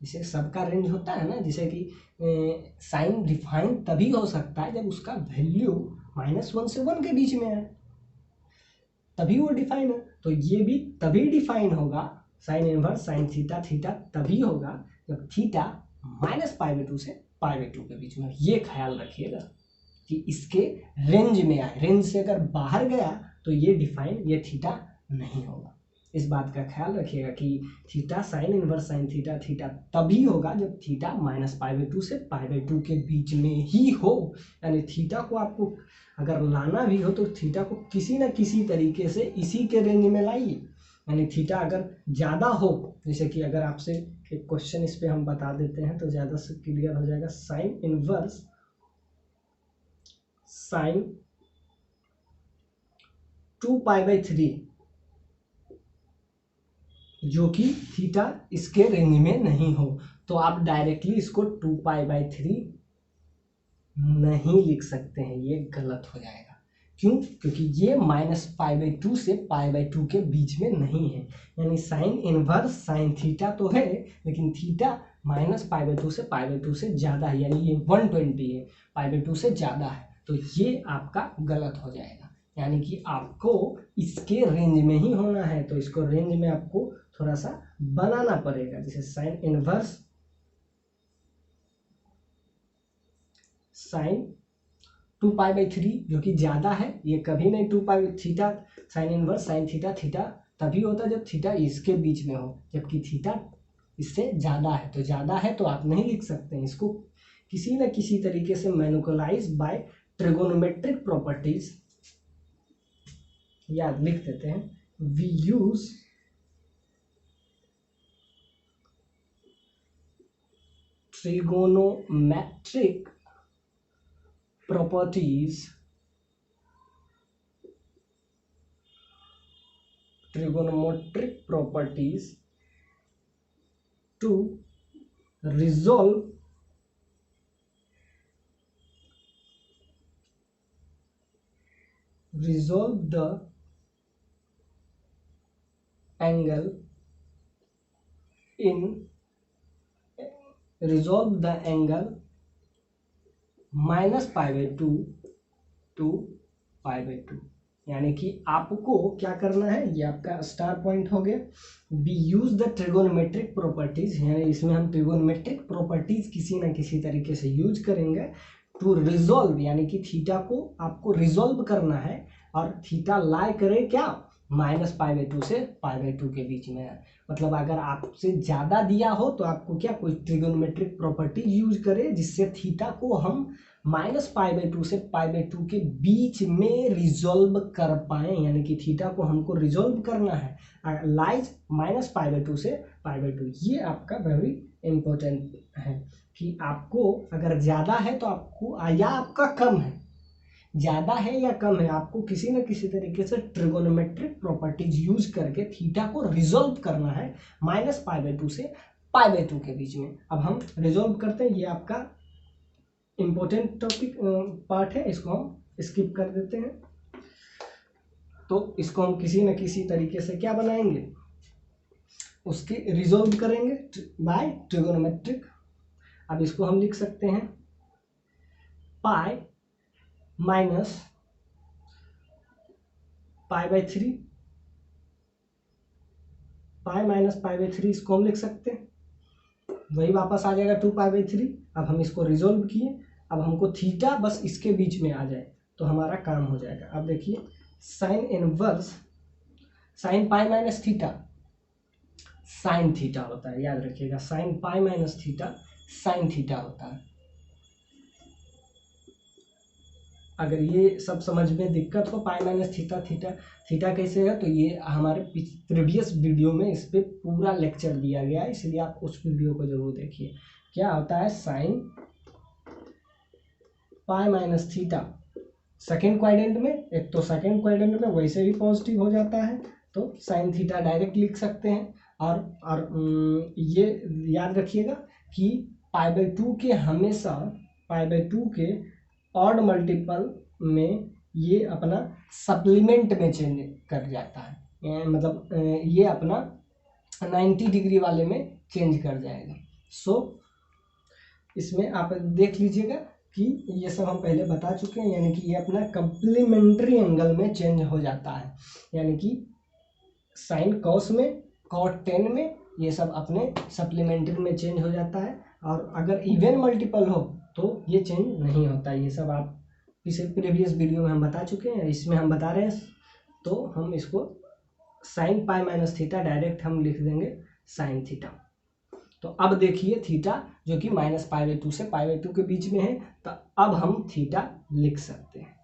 जैसे सबका रेंज होता है ना, जैसे कि साइन डिफाइन तभी हो सकता है जब उसका वैल्यू -1 से 1 के बीच में है, तभी वो डिफाइन है। तो ये भी तभी डिफाइन होगा, sign inverse sine theta, theta तभी होगा जब थीटा -π/2 से π/2 के बीच में। ये ख्याल रखिएगा कि इसके रेंज में आए, रेंज से अगर बाहर गया तो ये डिफाइन, ये थीटा नहीं होगा। इस बात का ख्याल रखिएगा कि theta sine inverse sine theta theta तभी होगा जब थीटा -π/2 से π/2 के बीच में ही हो। यानी थीटा को आपको अगर लाना भी हो तो थीटा को किसी न किसी तरीके से इसी के रेंज में लाइए। यानी थीटा अगर ज़्यादा हो, जैसे कि अगर आपसे एक क्वेश्चन इस पे हम बता देते हैं तो ज़्यादा से क्लियर हो जाएगा। साइन इनवर्स साइन 2π/3 जो कि थीटा इसके रेंज में नहीं हो, तो आप डायरेक्टली इसको 2π/3 नहीं लिख सकते हैं, ये गलत हो जाएगा। क्यों? क्योंकि ये -π/2 से π/2 के बीच में नहीं है। यानी साइन इनवर्स साइन थीटा तो है, लेकिन थीटा -π/2 से π/2 से ज़्यादा है, यानी ये 120 है, π/2 से ज़्यादा है, तो ये आपका गलत हो जाएगा। यानी कि आपको इसके रेंज में ही होना है, तो इसको रेंज में आपको थोड़ा सा बनाना पड़ेगा। जैसे साइन इनवर्स साइन 2π/3 जो कि ज़्यादा है, ये कभी नहीं 2π theta sine inverse sine theta theta तभी होता है जब थीटा इसके बीच में हो, जबकि थीटा इससे ज़्यादा है। तो ज़्यादा है तो आप नहीं लिख सकते हैं, इसको किसी न किसी तरीके से मैनिपुलाइज बाय ट्रिगोनोमेट्रिक प्रॉपर्टीज याद लिख देते हैं। We use trigonometric properties to resolve the angle -π/2 to π/2। यानी कि आपको क्या करना है, ये आपका स्टार पॉइंट हो गया। We use the trigonometric properties, यानी इसमें हम ट्रिगोनोमेट्रिक प्रॉपर्टीज किसी न किसी तरीके से यूज करेंगे टू रिजॉल्व, यानी कि थीटा को आपको रिजॉल्व करना है, और थीटा लाई करे क्या -π/2 से π/2 के बीच में है। मतलब अगर आपसे ज़्यादा दिया हो तो आपको क्या कोई ट्रिगोनोमेट्रिक प्रॉपर्टी यूज करे जिससे थीटा को हम -π/2 से π/2 के बीच में रिजॉल्व कर पाए। यानी कि थीटा को हमको रिजॉल्व करना है लाइज -π/2 से π/2। ये आपका वेरी इंपॉर्टेंट है कि आपको अगर ज़्यादा है तो आपको, या आपका कम है, ज़्यादा है या कम है, आपको किसी न किसी तरीके से ट्रिगोनोमेट्रिक प्रॉपर्टीज यूज करके थीटा को रिजॉल्व करना है -π/2 से π/2 के बीच में। अब हम रिजॉल्व करते हैं, ये आपका इम्पोर्टेंट टॉपिक पार्ट है, इसको हम स्किप कर देते हैं। तो इसको हम किसी न किसी तरीके से क्या बनाएंगे, उसके रिजॉल्व करेंगे बाय ट्रिगोनोमेट्रिक। अब इसको हम लिख सकते हैं पाई माइनस π/3, पाई माइनस π/3, इसको हम लिख सकते हैं, वही वापस आ जाएगा 2π/3। अब हम इसको रिजॉल्व किए, अब हमको थीटा बस इसके बीच में आ जाए तो हमारा काम हो जाएगा। अब देखिए sign inverse sine pi minus theta sine theta होता है, याद रखिएगा, sine pi minus theta sine theta होता है। अगर ये सब समझ में दिक्कत हो, pi minus theta theta theta कैसे है, तो ये हमारे प्रीवियस वीडियो में इस पर पूरा लेक्चर दिया गया है, इसलिए आप उस वीडियो को जरूर देखिए। क्या होता है sine pi minus theta second quadrant में, एक तो सेकेंड क्वाड्रेंट में वैसे भी पॉजिटिव हो जाता है, तो साइन थीटा डायरेक्ट लिख सकते हैं। और ये याद रखिएगा कि π/2 के हमेशा π/2 के ऑड मल्टीपल में ये अपना सप्लीमेंट में चेंज कर जाता है, मतलब ये अपना 90 डिग्री वाले में चेंज कर जाएगा। सो इसमें आप देख लीजिएगा कि ये सब हम पहले बता चुके हैं, यानी कि ये अपना कंप्लीमेंट्री एंगल में चेंज हो जाता है। यानी कि साइन कॉस में, कॉट टेन में, ये सब अपने सप्लीमेंट्री में चेंज हो जाता है। और अगर इवन मल्टीपल हो तो ये चेंज नहीं होता। ये सब आप इसे प्रीवियस वीडियो में हम बता चुके हैं, इसमें हम बता रहे हैं, तो हम इसको sine pi minus theta direct हम लिख देंगे साइन थीटा। तो अब देखिए थीटा जो कि -π/2 से π/2 के बीच में है, तो अब हम थीटा लिख सकते हैं,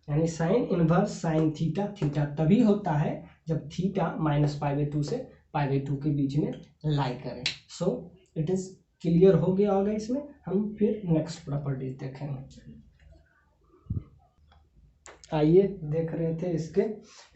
यानी sign inverse sine theta, theta तभी होता है जब थीटा -π/2 से π/2 के बीच में लाई करे। सो इट इज क्लियर हो गया होगा। इसमें हम फिर नेक्स्ट प्रॉपर्टीज देखेंगे। आइए देख रहे थे इसके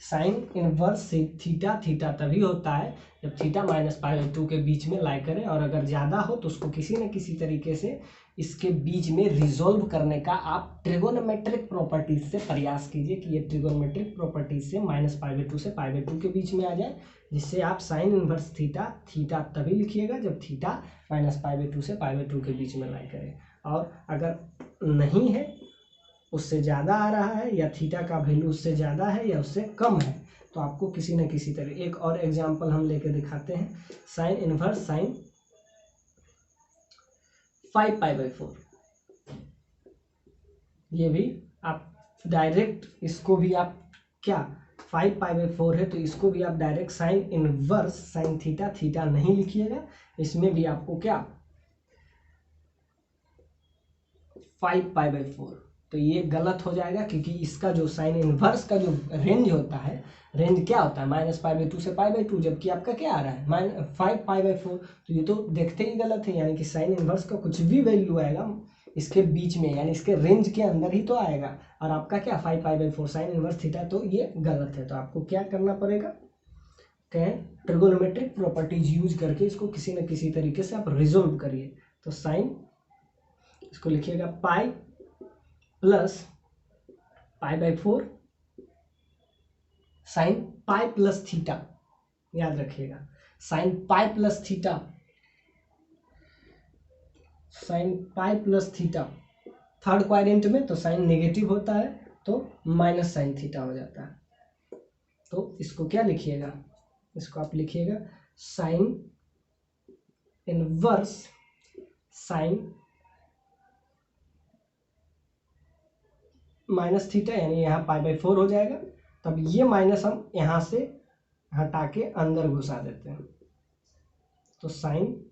साइन इनवर्स थीटा, थीटा तभी होता है जब थीटा -π/2 के बीच में लाई करे, और अगर ज़्यादा हो तो उसको किसी न किसी तरीके से इसके बीच में रिजोल्व करने का आप ट्रिगोनोमेट्रिक प्रॉपर्टीज से प्रयास कीजिए कि ये ट्रिगोनोमेट्रिक प्रॉपर्टीज से -π/2 से π/2 के बीच में आ जाए, जिससे आप साइन इनवर्स थीटा, थीटा तभी लिखिएगा जब थीटा -π/2 से π/2 के बीच में लाई करे। और अगर नहीं है, उससे ज़्यादा आ रहा है, या थीटा का वैल्यू उससे ज़्यादा है या उससे कम है, तो आपको किसी न किसी तरह एक और एग्जांपल हम लेके दिखाते हैं। साइन इनवर्स साइन 5π/4, ये भी आप डायरेक्ट, इसको भी आप क्या 5π/4 है तो इसको भी आप direct sine inverse sine theta, theta नहीं लिखिएगा, इसमें भी आपको क्या 5π/4, तो ये गलत हो जाएगा, क्योंकि इसका जो साइन इनवर्स का जो रेंज होता है, रेंज क्या होता है -π/2 से π/2, जबकि आपका क्या आ रहा है 5π/4, तो ये तो देखते ही गलत है, यानी कि साइन इनवर्स का कुछ भी वैल्यू आएगा इसके बीच में, यानी इसके रेंज के अंदर ही तो आएगा, और आपका क्या 5π/4 साइन इनवर्स थीटा, तो ये गलत है। तो आपको क्या करना पड़ेगा, कहें ट्रिगोनोमेट्रिक प्रॉपर्टीज यूज करके इसको किसी न किसी तरीके से आप रिजोल्व करिए। तो साइन, इसको लिखिएगा pi plus π/4 sine pi plus theta, याद रखिएगा sine pi plus theta, sine pi plus theta, third quadrant में तो साइन नेगेटिव होता है तो माइनस साइन थीटा हो जाता है। तो इसको क्या लिखिएगा, इसको आप लिखिएगा sign inverse sign minus theta, यानी यहाँ π/4 हो जाएगा, तब ये माइनस हम यहाँ से हटा के अंदर घुसा देते हैं, तो साइन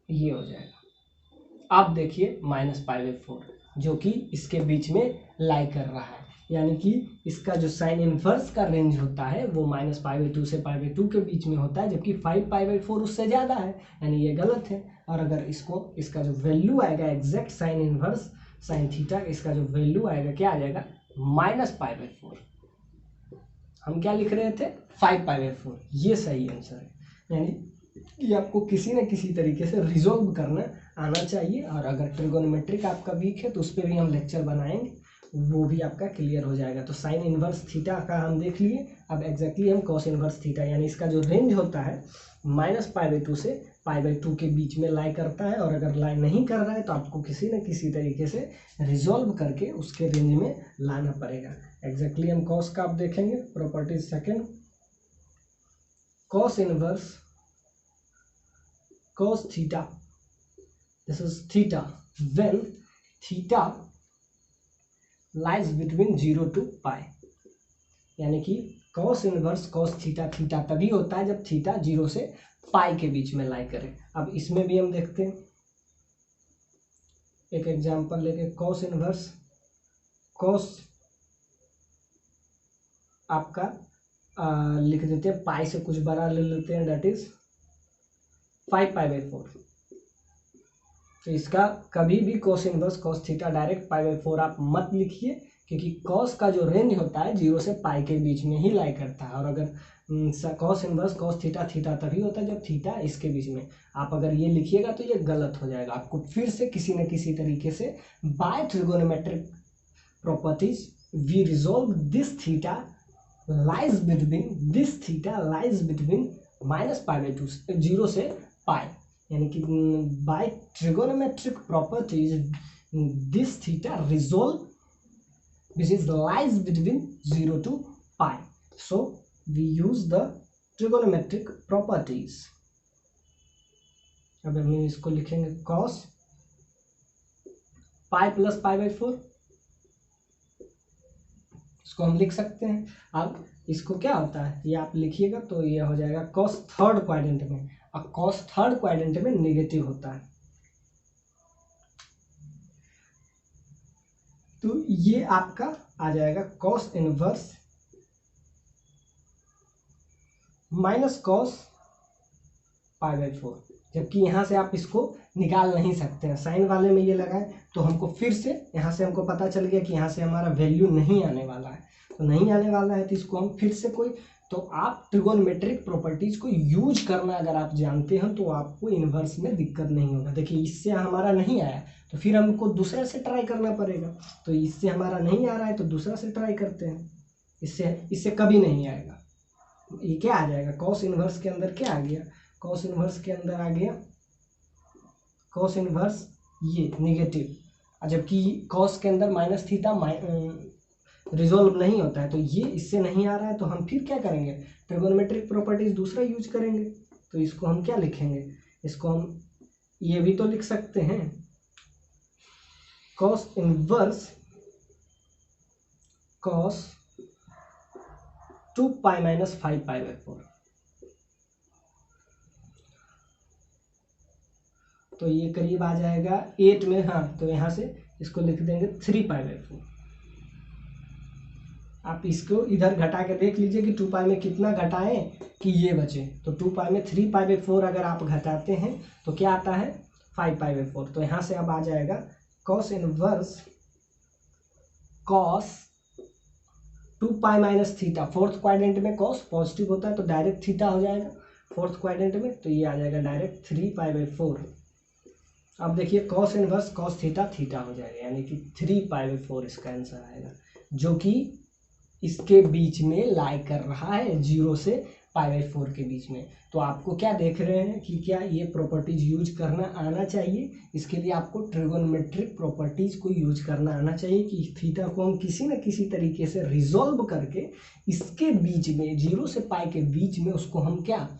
ये हो जाएगा। अब देखिए -π/4 जो कि इसके बीच में लाई कर रहा है, यानी कि इसका जो साइन इनवर्स का रेंज होता है वो -π/2 से π/2 के बीच में होता है, जबकि 5π/4 उससे ज़्यादा है, यानी ये गलत है। और अगर इसको, इसका जो वैल्यू आएगा exact sign inverse sine theta, इसका जो वैल्यू आएगा क्या आ जाएगा -π/4, हम क्या लिख रहे थे 5π/4, ये सही आंसर है। यानी कि आपको किसी न किसी तरीके से रिजोल्व करना आना चाहिए, और अगर ट्रिगोनोमेट्रिक आपका वीक है तो उस पर भी हम लेक्चर बनाएंगे, वो भी आपका क्लियर हो जाएगा। तो साइन इनवर्स थीटा का हम देख लिए, अब एग्जैक्टली हम कॉस इनवर्स थीटा, यानी इसका जो रेंज होता है -π/2 से π/2 के बीच में लाई करता है, और अगर लाई नहीं कर रहा है तो आपको किसी न किसी तरीके से रिजोल्व करके उसके रेंज में लाना पड़ेगा। एग्जैक्टली हम कॉस का आप देखेंगे properties second, cos inverse cos theta, this is theta, when theta lies between 0 to π, यानी कि cos inverse cos theta, theta तभी होता है जब थीटा 0 से पाई के बीच में लाई करे। अब इसमें भी हम देखते हैं एक एग्जांपल लेके, cos इनवर्स cos आपका लिख देते हैं पाई से कुछ बड़ा ले लेते हैं, दैट इज 5π/4। तो इसका कभी भी cos inverse cos theta direct π/4 आप मत लिखिए, क्योंकि cos का जो रेंज होता है 0 से पाई के बीच में ही लाई करता है, और अगर cos inverse cos theta, theta तभी होता है जब थीटा इसके बीच में, आप अगर ये लिखिएगा तो ये गलत हो जाएगा। आपको फिर से किसी न किसी तरीके से by trigonometric properties we resolve this theta lies between, this theta lies between -π/2 0 से पाई, यानी कि by trigonometric properties this theta resolve which is lies between 0 to pi, so we use the trigonometric properties। अब हम इसको लिखेंगे cos पाई plus π/4, इसको हम लिख सकते हैं। अब इसको क्या होता है ये आप लिखिएगा तो ये हो जाएगा कॉस थर्ड क्वाड्रेंट में। अब कॉस थर्ड क्वाड्रेंट में नेगेटिव होता है, तो ये आपका आ जाएगा कॉस इनवर्स माइनस कॉस π/4। जबकि यहाँ से आप इसको निकाल नहीं सकते हैं, साइन वाले में ये लगाएं तो हमको फिर से यहाँ से हमको पता चल गया कि यहाँ से हमारा वैल्यू नहीं आने वाला है, तो नहीं आने वाला है तो इसको हम फिर से कोई, तो आप ट्रिगोनोमेट्रिक प्रॉपर्टीज को यूज करना अगर आप जानते हैं तो आपको इन्वर्स में दिक्कत नहीं होगा। देखिए इससे हमारा नहीं आया तो फिर हमको दूसरे से ट्राई करना पड़ेगा, तो इससे हमारा नहीं आ रहा है तो दूसरा से ट्राई करते हैं, इससे कभी नहीं आएगा। ये क्या आ जाएगा कॉस इनवर्स के अंदर क्या आ गया, कॉस इनवर्स के अंदर आ गया कॉस इनवर्स ये निगेटिव, जबकि कॉस के अंदर माइनस थीटा रिजोल्व नहीं होता है, तो ये इससे नहीं आ रहा है तो हम फिर क्या करेंगे ट्रिगोनोमेट्रिक प्रॉपर्टीज दूसरा यूज करेंगे। तो इसको हम क्या लिखेंगे, इसको हम ये भी तो लिख सकते हैं कॉस इनवर्स कॉस 2π - 5π/4। तो ये करीब आ जाएगा 8 में, हाँ तो यहाँ से इसको लिख देंगे 3π/4। आप इसको इधर घटा के देख लीजिए कि 2π में कितना घटाएं कि ये बचे, तो 2π में 3π/4 अगर आप घटाते हैं तो क्या आता है 5π/4। तो यहाँ से अब आ जाएगा cos inverse cos 2π - theta, fourth quadrant में कॉस पॉजिटिव होता है तो डायरेक्ट थीटा हो जाएगा फोर्थ क्वाड्रेंट में, तो ये आ जाएगा डायरेक्ट 3π/4। अब देखिए cos inverse cos theta theta हो जाएगा, यानी कि 3π/4 इसका आंसर आएगा, जो कि इसके बीच में लाई कर रहा है 0 से π/4 के बीच में। तो आपको क्या देख रहे हैं कि क्या ये प्रॉपर्टीज यूज करना आना चाहिए, इसके लिए आपको ट्रिगोनोमेट्रिक प्रॉपर्टीज को यूज करना आना चाहिए कि थीटा को हम किसी न किसी तरीके से रिजोल्व करके इसके बीच में 0 से π के बीच में उसको हम क्या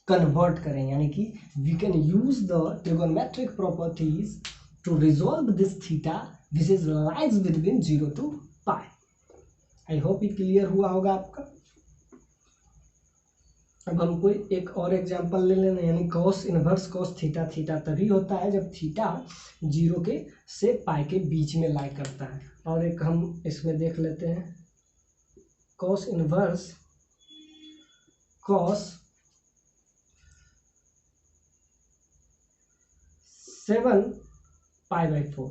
कन्वर्ट करें, यानी कि we can use the trigonometric properties to resolve this theta which is lies between 0 to π। I hope ये क्लियर हुआ होगा आपका। अब हम कोई एक और एग्जांपल ले लेना, यानी cos inverse cos theta theta तभी होता है जब थीटा 0 के से π के बीच में लाई करता है। और एक हम इसमें देख लेते हैं कॉस इनवर्स कॉस 7π/4।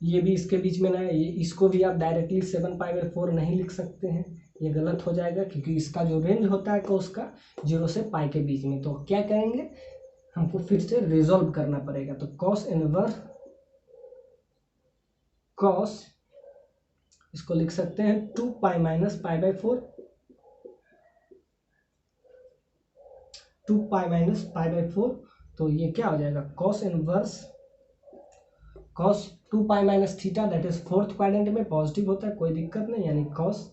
ये भी इसके बीच में ना, ये इसको भी आप डायरेक्टली 7π/4 नहीं लिख सकते हैं, ये गलत हो जाएगा क्योंकि इसका जो रेंज होता है कॉस का 0 से π के बीच में। तो क्या करेंगे हमको फिर से रिजोल्व करना पड़ेगा, तो कॉस इनवर्स कॉस इसको लिख सकते हैं 2π - π/4 2π - π/4। तो ये क्या हो जाएगा cos inverse cos 2π - theta, that is fourth quadrant में पॉजिटिव होता है, कोई दिक्कत नहीं, यानी कॉस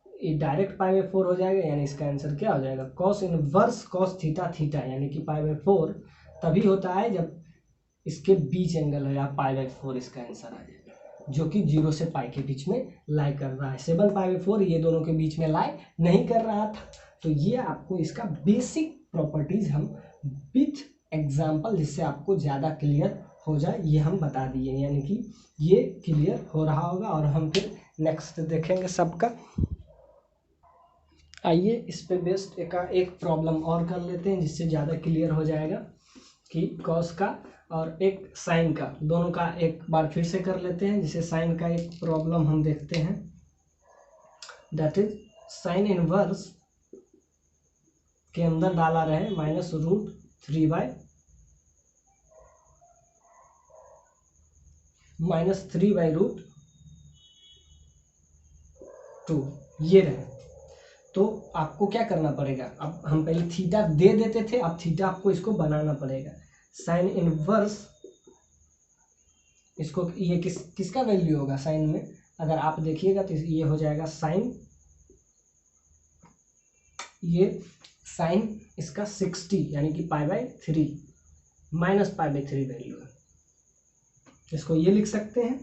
ये डायरेक्ट π/4 हो जाएगा, यानी इसका आंसर क्या हो जाएगा cos inverse cos theta theta, यानी कि π/4 तभी होता है जब इसके बीच एंगल है, या π/4 इसका आंसर आ जाएगा, जो कि 0 से π के बीच में लाई कर रहा है। 7π/4 ये दोनों के बीच में लाई नहीं कर रहा था। तो ये आपको इसका बेसिक प्रॉपर्टीज हम विथ एग्जाम्पल, जिससे आपको ज़्यादा क्लियर हो जाए, ये हम बता दिए, यानी कि ये क्लियर हो रहा होगा। और हम फिर नेक्स्ट देखेंगे सबका। आइए इस पे बेस्ड एक प्रॉब्लम और कर लेते हैं जिससे ज़्यादा क्लियर हो जाएगा कि कॉस का और एक साइन का, दोनों का एक बार फिर से कर लेते हैं। जिसे साइन का एक प्रॉब्लम हम देखते हैं, दैट इज साइन इनवर्स के अंदर डाला रहे -√3/- -3/√2 ये रहे। तो आपको क्या करना पड़ेगा, अब हम पहले थीटा दे देते थे, अब थीटा आपको इसको बनाना पड़ेगा। साइन इनवर्स इसको ये किसका वैल्यू होगा साइन में, अगर आप देखिएगा तो ये हो जाएगा साइन, ये साइन इसका 60 यानी कि π/3 -π/3 वैल्यू है, इसको ये लिख सकते हैं।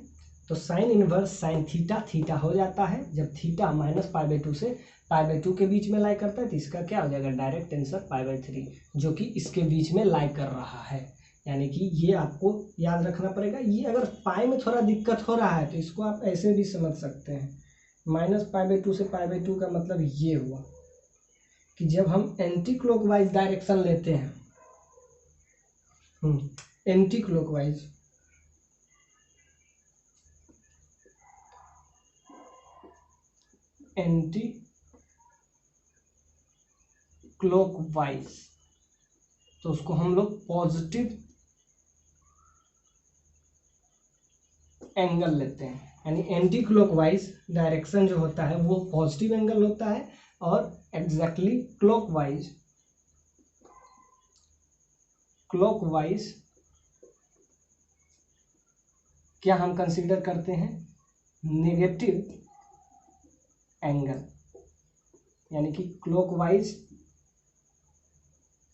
तो sign inverse sine theta theta हो जाता है जब थीटा -π/2 से π/2 के बीच में लाई करता है, तो इसका क्या हो जाएगा डायरेक्ट आंसर π/3, जो कि इसके बीच में लाई कर रहा है। यानी कि ये आपको याद रखना पड़ेगा। ये अगर पाई में थोड़ा दिक्कत हो रहा है तो इसको आप ऐसे भी समझ सकते हैं। -π/2 से π/2 का मतलब ये हुआ कि जब हम एंटी क्लॉकवाइज डायरेक्शन लेते हैं, एंटी क्लॉकवाइज, एंटी क्लॉकवाइज, तो उसको हम लोग पॉजिटिव एंगल लेते हैं। यानी एंटी क्लॉकवाइज डायरेक्शन जो होता है वो पॉजिटिव एंगल होता है, और एग्जैक्टली क्लॉकवाइज क्या हम कंसीडर करते हैं नेगेटिव एंगल। यानी कि क्लॉकवाइज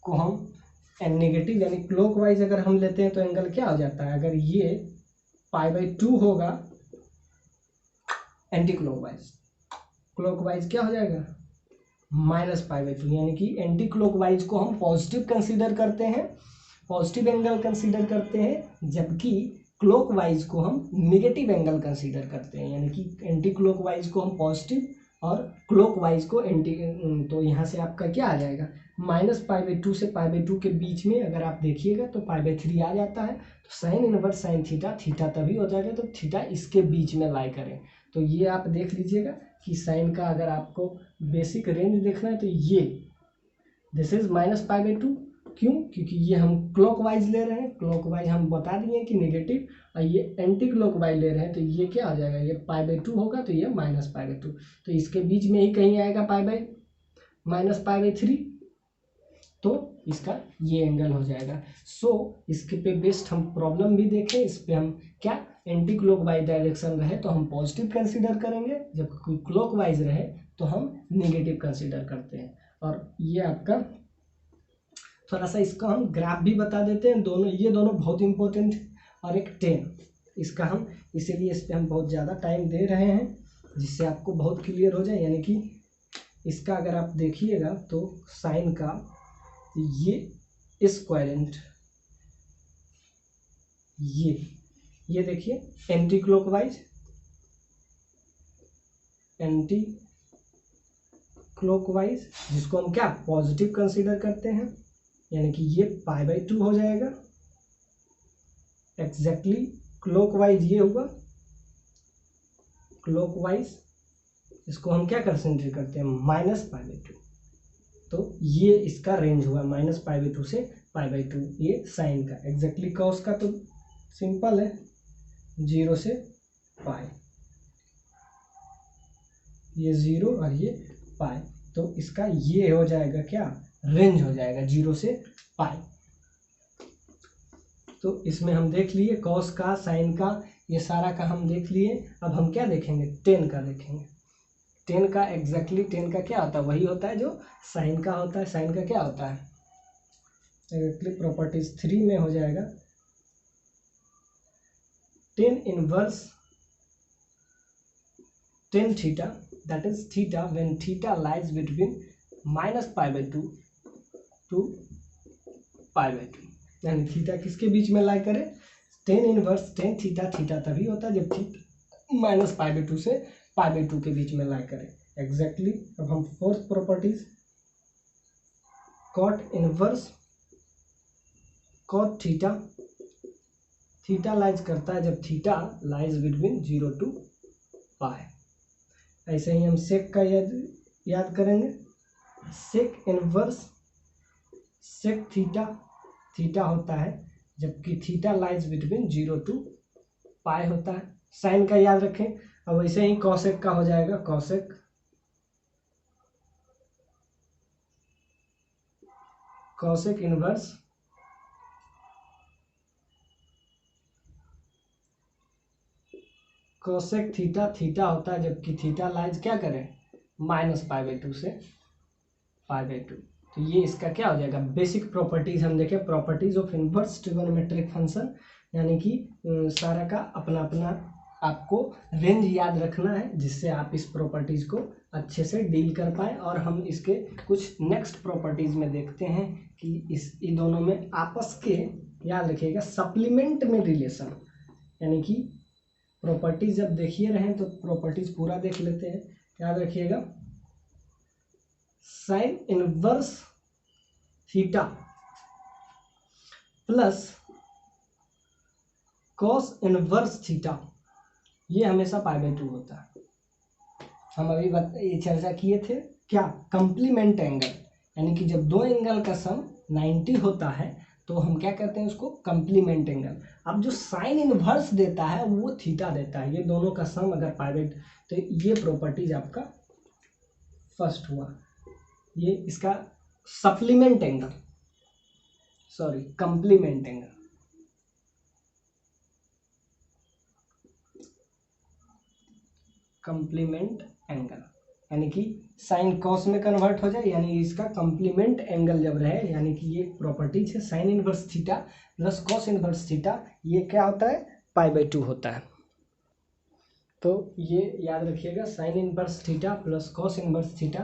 को हम नेगेटिव, यानी क्लॉकवाइज अगर हम लेते हैं तो एंगल क्या हो जाता है, अगर ये π/2 होगा एंटी क्लॉकवाइज, क्लॉकवाइज क्या हो जाएगा -π/2। यानी कि एंटी क्लॉकवाइज को हम पॉजिटिव कंसीडर करते हैं, पॉजिटिव एंगल कंसीडर करते हैं, जबकि क्लॉकवाइज को हम नेगेटिव एंगल कंसीडर करते हैं। यानी कि एंटी क्लॉकवाइज को हम पॉजिटिव और क्लॉकवाइज को एंटी, तो यहाँ से आपका क्या आ जाएगा -π/2 से π/2 के बीच में अगर आप देखिएगा तो π/3 आ जाता है। तो sign inverse sine theta theta तभी हो जाएगा तो थीटा इसके बीच में लाई करें। तो ये आप देख लीजिएगा कि साइन का अगर आपको बेसिक रेंज देखना है तो ये दिस इज -π/2। क्यों? क्योंकि ये हम क्लॉकवाइज ले रहे हैं, क्लॉकवाइज हम बता दिए कि नेगेटिव, और ये एंटी क्लॉकवाइज ले रहे हैं तो ये क्या आ जाएगा, ये π/2 होगा तो ये -π/2, तो इसके बीच में ही कहीं आएगा -π/3, तो इसका ये एंगल हो जाएगा। सो इसके पे बेस्ड हम प्रॉब्लम भी देखें, इस पे हम क्या एंटी क्लॉकवाइज डायरेक्शन रहे तो हम पॉजिटिव कंसीडर करेंगे, जब क्लॉकवाइज रहे तो हम नेगेटिव कंसीडर करते हैं। और ये आपका थोड़ा सा इसका हम ग्राफ भी बता देते हैं, दोनों ये दोनों बहुत इंपॉर्टेंट, और एक 10 इसका हम इसीलिए इस पर हम बहुत ज़्यादा टाइम दे रहे हैं जिससे आपको बहुत क्लियर हो जाए। यानी कि इसका अगर आप देखिएगा तो साइन का ये स्क्वायरेंट, ये देखिए एंटी क्लॉकवाइज, एंटी क्लॉकवाइज जिसको हम क्या पॉजिटिव कंसीडर करते हैं, यानी कि ये π/2 हो जाएगा। एग्जैक्टली क्लॉकवाइज ये हुआ, क्लॉकवाइज इसको हम क्या कंसीडर करते हैं -π/2, तो ये इसका रेंज हुआ -π/2 से π/2, ये साइन का। एग्जैक्टली कॉस का तो सिंपल है 0 से π, ये 0 और ये π, तो इसका ये हो जाएगा क्या रेंज हो जाएगा 0 से π। तो इसमें हम देख लिए कॉस का, साइन का, ये सारा का हम देख लिए। अब हम क्या देखेंगे 10 का देखेंगे। 10 का एग्जैक्टली 10 का क्या होता है, वही होता है जो साइन का होता है। साइन का क्या होता है एग्जैक्टली प्रॉपर्टीज 3 में हो जाएगा 10 inverse tan theta, that is theta when theta lies between -π/2 to π/2। यानी थीटा किसके बीच में लाई करे, tan inverse tan theta, theta तभी होता है जब -π/2 से π/2 के बीच में लाई करे। एग्जैक्टली अब हम fourth properties cot inverse cot theta, theta lies करता है जब थीटा लाइज बिटवीन 0 to π। ऐसे ही हम सेक का याद करेंगे, sec inverse sec theta, theta होता है जबकि थीटा लाइज बिटवीन 0 to π होता है। साइन का याद रखें। अब वैसे ही कॉसेक का हो जाएगा, cosec cosec inverse cosec theta, theta होता है जबकि थीटा लाइज क्या करें -π/2 से π/2। तो ये इसका क्या हो जाएगा बेसिक प्रॉपर्टीज हम देखें, properties of inverse trigonometric function, यानी कि सारा का अपना अपना आपको रेंज याद रखना है जिससे आप इस प्रॉपर्टीज़ को अच्छे से डील कर पाए। और हम इसके कुछ नेक्स्ट प्रॉपर्टीज़ में देखते हैं कि इन दोनों में आपस के, याद रखिएगा, सप्लीमेंट में रिलेशन, यानी कि प्रॉपर्टीज जब देखिए रहे तो प्रॉपर्टीज पूरा देख लेते हैं। याद रखिएगा, sign inverse theta plus cos inverse theta, ये हमेशा π/2 होता है। हम अभी ये चर्चा किए थे क्या, कंप्लीमेंट एंगल, यानी कि जब दो एंगल का सम 90 होता है तो हम क्या कहते हैं उसको, कंप्लीमेंट एंगल। अब जो साइन इनवर्स देता है वो थीटा देता है, ये दोनों का सम अगर π/2, तो ये प्रॉपर्टीज आपका फर्स्ट हुआ। ये इसका supplement angle, sorry complement angle. Complement angle यानी कि साइन कॉस में कन्वर्ट हो जाए, यानी इसका कंप्लीमेंट एंगल जब रहे, यानी कि ये प्रॉपर्टीज है sine inverse theta plus cos inverse theta, ये क्या होता है, π/2 होता है। तो ये याद रखिएगा, sign inverse theta plus cos inverse theta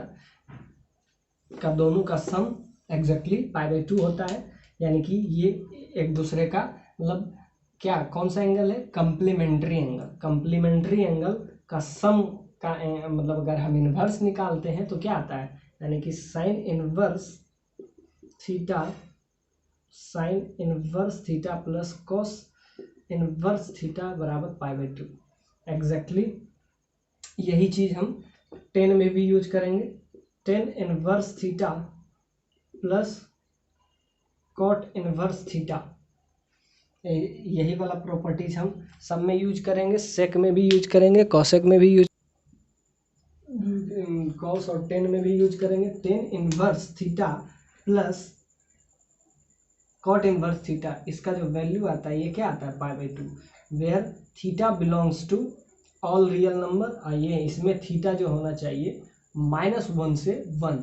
का दोनों का सम एग्जैक्टली π/2 होता है, यानी कि ये एक दूसरे का मतलब क्या, कौन सा एंगल है, कंप्लीमेंट्री एंगल। कंप्लीमेंट्री एंगल का सम का मतलब अगर हम इन्वर्स निकालते हैं तो क्या आता है, यानी कि sign inverse theta plus cos inverse theta बराबर π/2। एग्जैक्टली यही चीज हम टेन में भी यूज करेंगे। Tan inverse theta plus cot inverse theta, यही वाला प्रॉपर्टीज हम सब में यूज करेंगे, सेक में भी यूज करेंगे, कॉसेक में भी यूज, कॉस और टेन में भी यूज करेंगे। Tan inverse theta plus cot inverse theta, इसका जो वैल्यू आता है ये क्या आता है, π/2, where theta belongs to all real number. और ये इसमें थीटा जो होना चाहिए -1 से 1,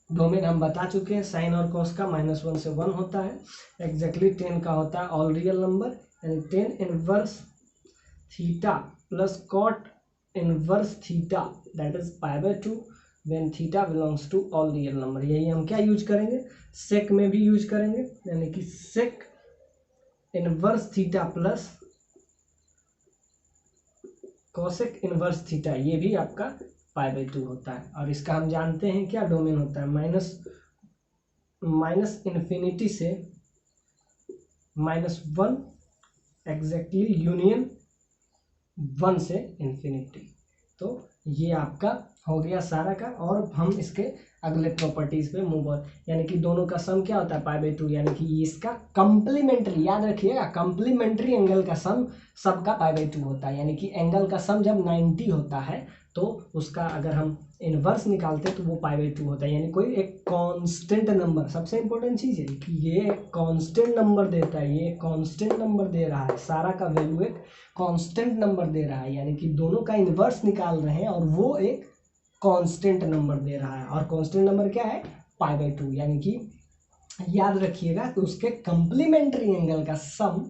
डोमेन हम बता चुके हैं, साइन और कॉस का -1 से 1 होता है। एग्जैक्टली 10 का होता है ऑल रियल नंबर, यानी 10 inverse theta plus cot inverse theta that is π/2 when theta belongs to all real number. यही हम क्या यूज करेंगे, सेक में भी यूज करेंगे, यानी कि sec inverse theta plus cosec inverse theta, ये भी आपका π/2 होता है। और इसका हम जानते हैं क्या डोमेन होता है, माइनस इन्फिनिटी से -1, एग्जैक्टली यूनियन 1 से इन्फिनिटी। तो ये आपका हो गया सारा का। और हम इसके अगले प्रॉपर्टीज पे मूव ऑन, यानी कि दोनों का सम क्या होता है, π/2, यानी कि इसका कंप्लीमेंट्री, याद रखिएगा, कंप्लीमेंट्री एंगल का सम सबका π/2 होता है। यानी कि एंगल का सम जब 90 होता है तो उसका अगर हम इनवर्स निकालते हैं तो वो π/2 होता है। यानी कोई एक कांस्टेंट नंबर, सबसे इंपॉर्टेंट चीज़ है कि ये कांस्टेंट नंबर देता है, ये कांस्टेंट नंबर दे रहा है, सारा का वैल्यू एक कांस्टेंट नंबर दे रहा है, यानी कि दोनों का इनवर्स निकाल रहे हैं और वो एक कांस्टेंट नंबर दे रहा है। और कांस्टेंट नंबर क्या है, π/2, यानी कि याद रखिएगा कि उसके कंप्लीमेंट्री एंगल का सम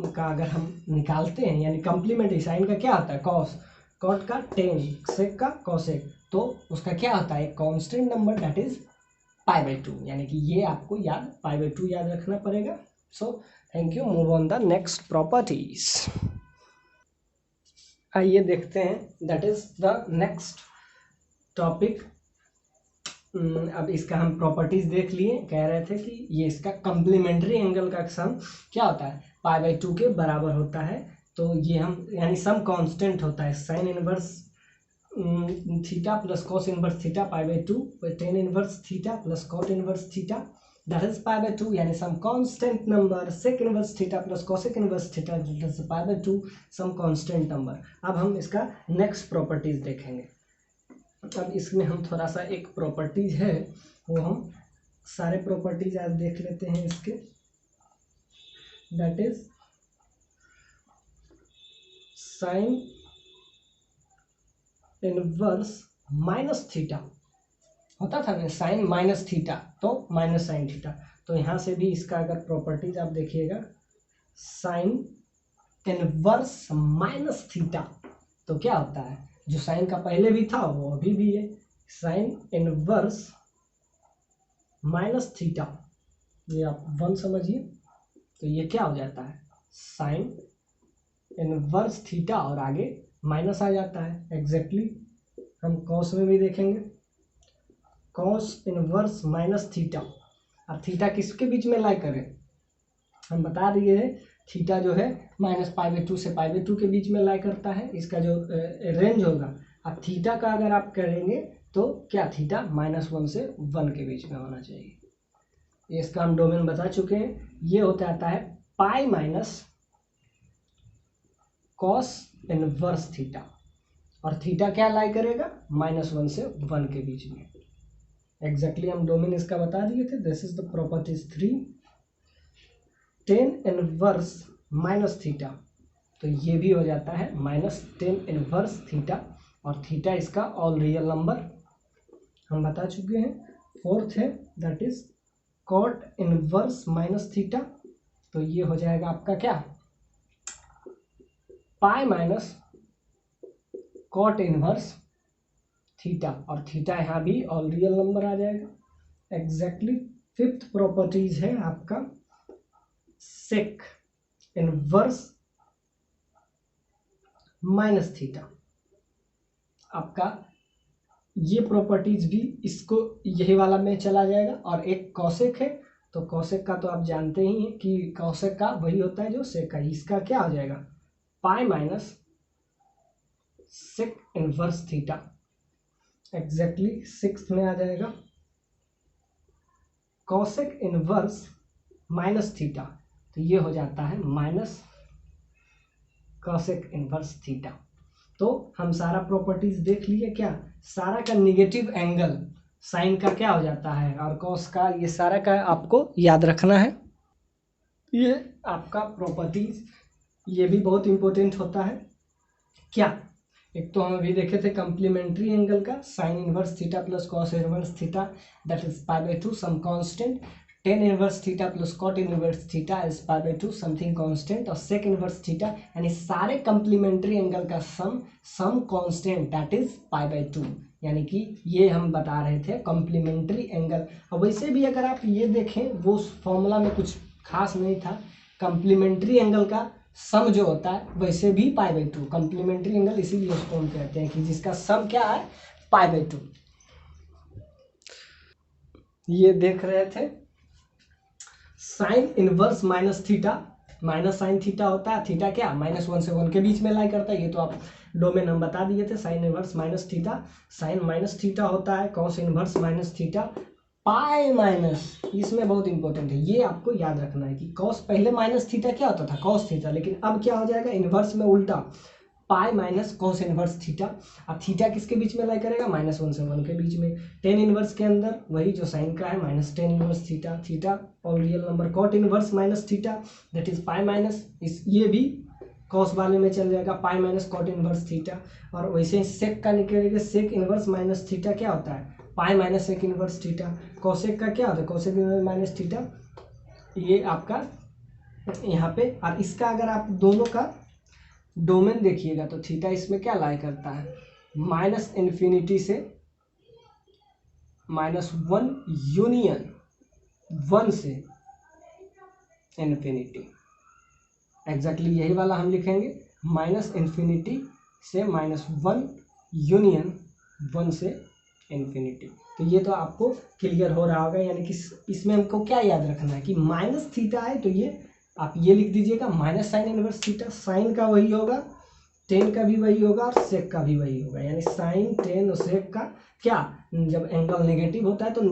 का अगर हम निकालते हैं, यानी कंप्लीमेंट्री, साइन का क्या होता है कॉस, कॉट का टेन, सेक का कॉसेक, तो उसका क्या होता है, कांस्टेंट नंबर दैट इज π/2, यानी कि ये आपको π/2 याद रखना पड़ेगा। So thank you, move on the next properties. आइए देखते हैं, that is the next topic. अब इसका हम प्रॉपर्टीज देख लिए, कह रहे थे कि ये इसका कंप्लीमेंट्री एंगल का सम क्या होता है, π/2 के बराबर होता है। तो ये हम, यानी सम कांस्टेंट होता है, sine inverse theta plus cos inverse theta π/2, tan inverse theta plus cot inverse theta that is π/2, यानी some constant number, sec inverse theta plus cosec inverse theta that is π/2, some constant number. अब हम इसका next properties देखेंगे। अब इसमें हम थोड़ा सा एक प्रॉपर्टीज है वो हम सारे प्रॉपर्टीज आज देख लेते हैं इसके, that is sine inverse minus theta होता था ना, साइन माइनस थीटा तो माइनस साइन थीटा। तो यहाँ से भी इसका अगर प्रॉपर्टीज आप देखिएगा, साइन इनवर्स माइनस थीटा, तो क्या होता है, जो साइन का पहले भी था वो अभी भी है, साइन इनवर्स माइनस थीटा, ये आप 1 समझिए, तो ये क्या हो जाता है, साइन इनवर्स थीटा और आगे माइनस आ जाता है। एग्जैक्टली हम कॉस में भी देखेंगे, कॉस इनवर्स माइनस थीटा, और थीटा किसके बीच में लाई करें, हम बता दिए हैं थीटा जो है -π/2 से π/2 के बीच में लाई करता है, इसका जो रेंज होगा। अब थीटा का अगर आप करेंगे तो क्या, थीटा -1 से 1 के बीच में होना चाहिए, ये इसका हम डोमेन बता चुके हैं। ये होता आता है pi minus cos inverse theta, और थीटा क्या लाई करेगा, -1 से 1 के बीच में। एग्जैक्टली हम डोमेन इसका बता दिए थे। This is the properties 3, tan inverse minus theta, तो ये भी हो जाता है -10 इनवर्स थीटा, और थीटा इसका ऑल रियल नंबर हम बता चुके हैं। फोर्थ है that is cot inverse minus theta, तो ये हो जाएगा आपका क्या, pi minus cot inverse theta, और थीटा यहाँ भी ऑल रियल नंबर आ जाएगा। एग्जैक्टली फिफ्थ प्रॉपर्टीज है आपका सेक इनवर्स माइनस थीटा, आपका ये प्रॉपर्टीज भी इसको यही वाला में चला जाएगा। और एक कॉसेक है, तो कॉसेक का तो आप जानते ही हैं कि कॉसेक का वही होता है जो सेक का, इसका क्या हो जाएगा, pi minus sec inverse theta. Exactly sixth में आ जाएगा कॉसेक इनवर्स माइनस थीटा, तो ये हो जाता है माइनस कॉसेक इनवर्स थीटा। तो हम सारा प्रॉपर्टीज देख लिए, क्या सारा का निगेटिव एंगल साइन का क्या हो जाता है और कॉस का, ये सारा का आपको याद रखना है। ये आपका प्रॉपर्टीज ये भी बहुत इंपॉर्टेंट होता है। क्या, एक तो हम अभी देखे थे कम्प्लीमेंट्री एंगल का, sine inverse theta plus cos inverse theta that is π/2 some constant, tan inverse theta plus cot inverse theta is π/2 something constant, और सेक इनवर्स थीटा, यानी सारे कम्प्लीमेंट्री एंगल का सम कांस्टेंट दैट इज π/2, यानी कि ये हम बता रहे थे कम्प्लीमेंट्री एंगल। और वैसे भी अगर आप ये देखें वो फॉर्मूला में कुछ खास नहीं था, कम्प्लीमेंट्री एंगल का सम जो होता है वैसे भी π/2 कम्प्लीमेंट्री एंगल, इसीलिए उसको हम कहते हैं कि जिसका सम क्या है, π/2। ये देख रहे थे sine inverse minus theta, minus sine theta होता है, थीटा क्या -1 से 1 के बीच में लाई करता है, ये तो आप डोमेन हम बता दिए थे। Sine inverse minus theta, sine minus theta होता है cos inverse minus theta, pi minus, इसमें बहुत इंपॉर्टेंट है, ये आपको याद रखना है कि कॉस पहले माइनस थीटा क्या होता था, कॉस थीटा, लेकिन अब क्या हो जाएगा इनवर्स में उल्टा, पाई माइनस कॉस इनवर्स थीटा। अब थीटा किसके बीच में लाई करेगा, -1 से 1 के बीच में। टेन इनवर्स के अंदर वही जो साइन का है -10 इनवर्स थीटा, थीटा और real number, cot inverse minus theta that is pi minus, इस ये भी कॉस वाले में चल जाएगा, pi minus cot inverse theta. और वैसे ही सेक का निकलेगा, सेक इनवर्स माइनस थीटा क्या होता है, pi minus sec inverse theta. Cosec का क्या होता है, कॉसेक इनवर्स माइनस थीटा, ये आपका यहाँ पे। और इसका अगर आप दोनों का डोमेन देखिएगा तो थीटा इसमें क्या लाई करता है, -∞ से -1 यूनियन 1 से इन्फिनिटी। एग्जैक्टली यही वाला हम लिखेंगे, -∞ से -1 यूनियन 1 से इन्फिनिटी। तो ये तो आपको क्लियर हो रहा होगा, यानी कि इसमें हमको क्या याद रखना है कि माइनस थीटा है, तो ये आप ये लिख दीजिएगा minus sine inverse theta, sine का वही होगा, टेन का भी वही होगा और सेक का भी वही होगा, यानी साइन टेन और सेक का क्या, जब एंगल नेगेटिव होता है तो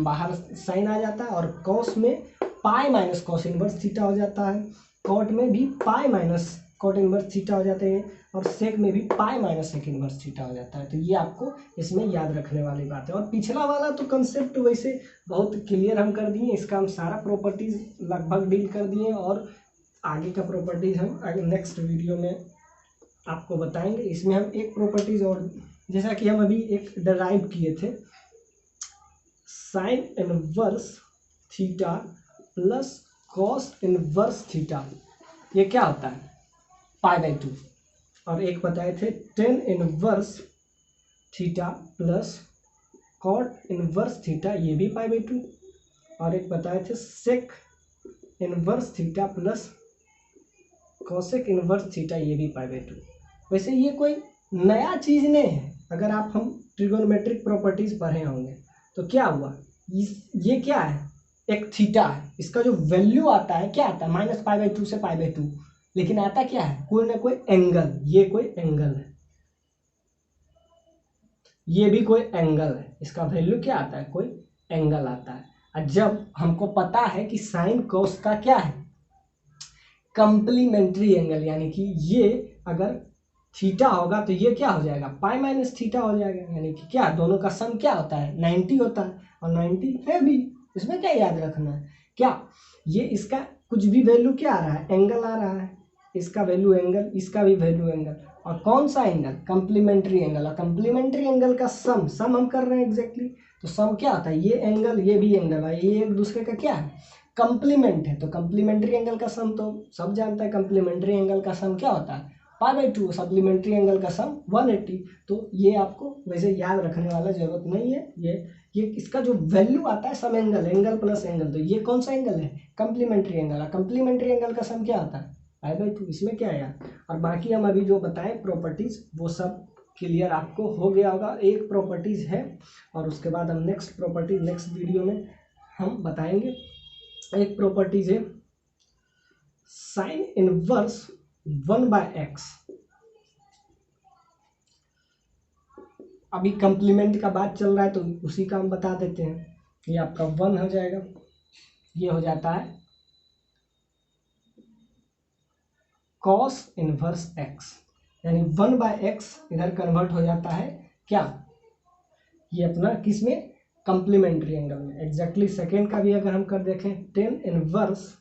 बाहर साइन आ जाता है, और कॉस में pi minus cos inverse theta हो जाता है, कॉट में भी pi minus cot inverse theta हो जाते हैं, और सेक में भी pi minus sec inverse theta हो जाता है। तो ये आपको इसमें याद रखने वाली बात है। और पिछला वाला तो कंसेप्ट वैसे बहुत क्लियर हम कर दिए, इसका हम सारा प्रॉपर्टीज लगभग डील कर दिए, और आगे का प्रॉपर्टीज हम नेक्स्ट वीडियो में आपको बताएंगे। इसमें हम एक प्रॉपर्टीज और, जैसा कि हम अभी एक डराइव किए थे, sine inverse theta plus cos inverse theta, ये क्या होता है, π/2, और एक बताए थे tan inverse theta plus cot inverse theta, ये भी π/2, और एक बताए थे sec inverse theta plus cosec inverse theta, ये भी π/2। वैसे ये कोई नया चीज़ नहीं है, अगर आप हम ट्रिगोनोमेट्रिक प्रॉपर्टीज पढ़े होंगे तो क्या हुआ, ये क्या है, एक थीटा है, इसका जो वैल्यू आता है क्या आता है, -π/2 से π/2, लेकिन आता क्या है, कोई ना कोई एंगल, ये कोई एंगल है, ये भी कोई एंगल है, इसका वैल्यू क्या आता है, कोई एंगल आता है। और जब हमको पता है कि साइन कोस का क्या है, कंप्लीमेंट्री एंगल, यानी कि ये अगर थीटा होगा तो ये क्या हो जाएगा, पाई माइनस थीटा हो जाएगा, यानी कि क्या, दोनों का सम क्या होता है, 90 होता है, और 90 है भी, इसमें क्या याद रखना है, क्या ये इसका कुछ भी वैल्यू क्या आ रहा है, एंगल आ रहा है, इसका वैल्यू एंगल, इसका भी वैल्यू एंगल, और कौन सा एंगल, कंप्लीमेंट्री एंगल, और कंप्लीमेंट्री एंगल का सम हम कर रहे हैं एग्जैक्टली, तो सम क्या होता है, ये एंगल ये भी एंगल है, ये एक दूसरे का क्या है, कंप्लीमेंट है, तो कंप्लीमेंट्री एंगल का सम तो सब जानता है, कंप्लीमेंट्री एंगल का सम क्या होता है, π/2, सप्लीमेंट्री एंगल का सम 180। तो ये आपको वैसे याद रखने वाला जरूरत नहीं है, ये इसका जो वैल्यू आता है sum angle, angle plus angle, तो ये कौन सा एंगल है, कंप्लीमेंट्री एंगल, है कंप्लीमेंट्री एंगल का सम क्या आता है, π/2, इसमें क्या है यार। और बाकी हम अभी जो बताएं प्रॉपर्टीज वो सब क्लियर आपको हो गया होगा, एक प्रॉपर्टीज है, और उसके बाद हम नेक्स्ट प्रॉपर्टीज नेक्स्ट वीडियो में हम बताएंगे। एक प्रॉपर्टीज है साइन इनवर्स 1/x, अभी कंप्लीमेंट का बात चल रहा है तो उसी का हम बता देते हैं, ये आपका 1 हो जाएगा, ये हो जाता है cos इनवर्स x, यानी 1/x इधर कन्वर्ट हो जाता है क्या, ये अपना किस में, कंप्लीमेंट्री एंगल में, एग्जैक्टली सेकेंड का भी अगर हम कर देखें, टेन इनवर्स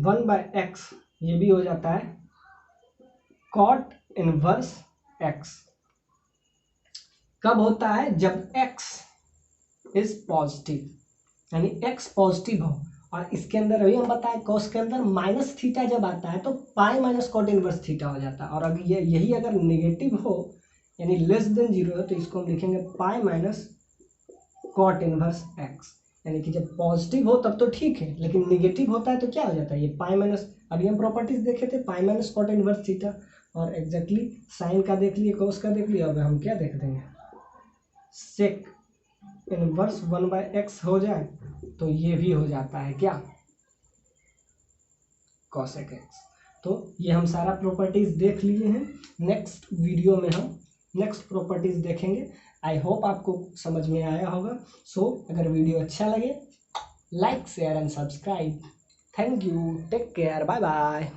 1/x, ये भी हो जाता है कॉट इनवर्स x, कब होता है, जब x इज पॉजिटिव, यानी x पॉजिटिव हो, और इसके अंदर अभी हम बताएं कॉस के अंदर माइनस थीटा जब आता है तो pi minus cot inverse theta हो जाता है, और अगर यही अगर नेगेटिव हो यानी लेस देन 0 है तो इसको हम लिखेंगे pi minus cot inverse x, यानी कि जब पॉजिटिव हो तब तो ठीक है, लेकिन नेगेटिव होता है तो क्या हो जाता है, ये पाई माइनस, अभी हम प्रॉपर्टीज देखे थे pi minus cot inverse theta, और एग्जैक्टली साइन का देख लिए, कॉस का देख लिया, अब हम क्या देख देंगे, सेक इनवर्स 1/x हो जाए तो ये भी हो जाता है क्या, cosec x। तो ये हम सारा प्रॉपर्टीज देख लिए हैं, नेक्स्ट वीडियो में हम नेक्स्ट प्रॉपर्टीज देखेंगे। आई होप आपको समझ में आया होगा। सो अगर वीडियो अच्छा लगे like share and subscribe. Thank you, take care, bye bye.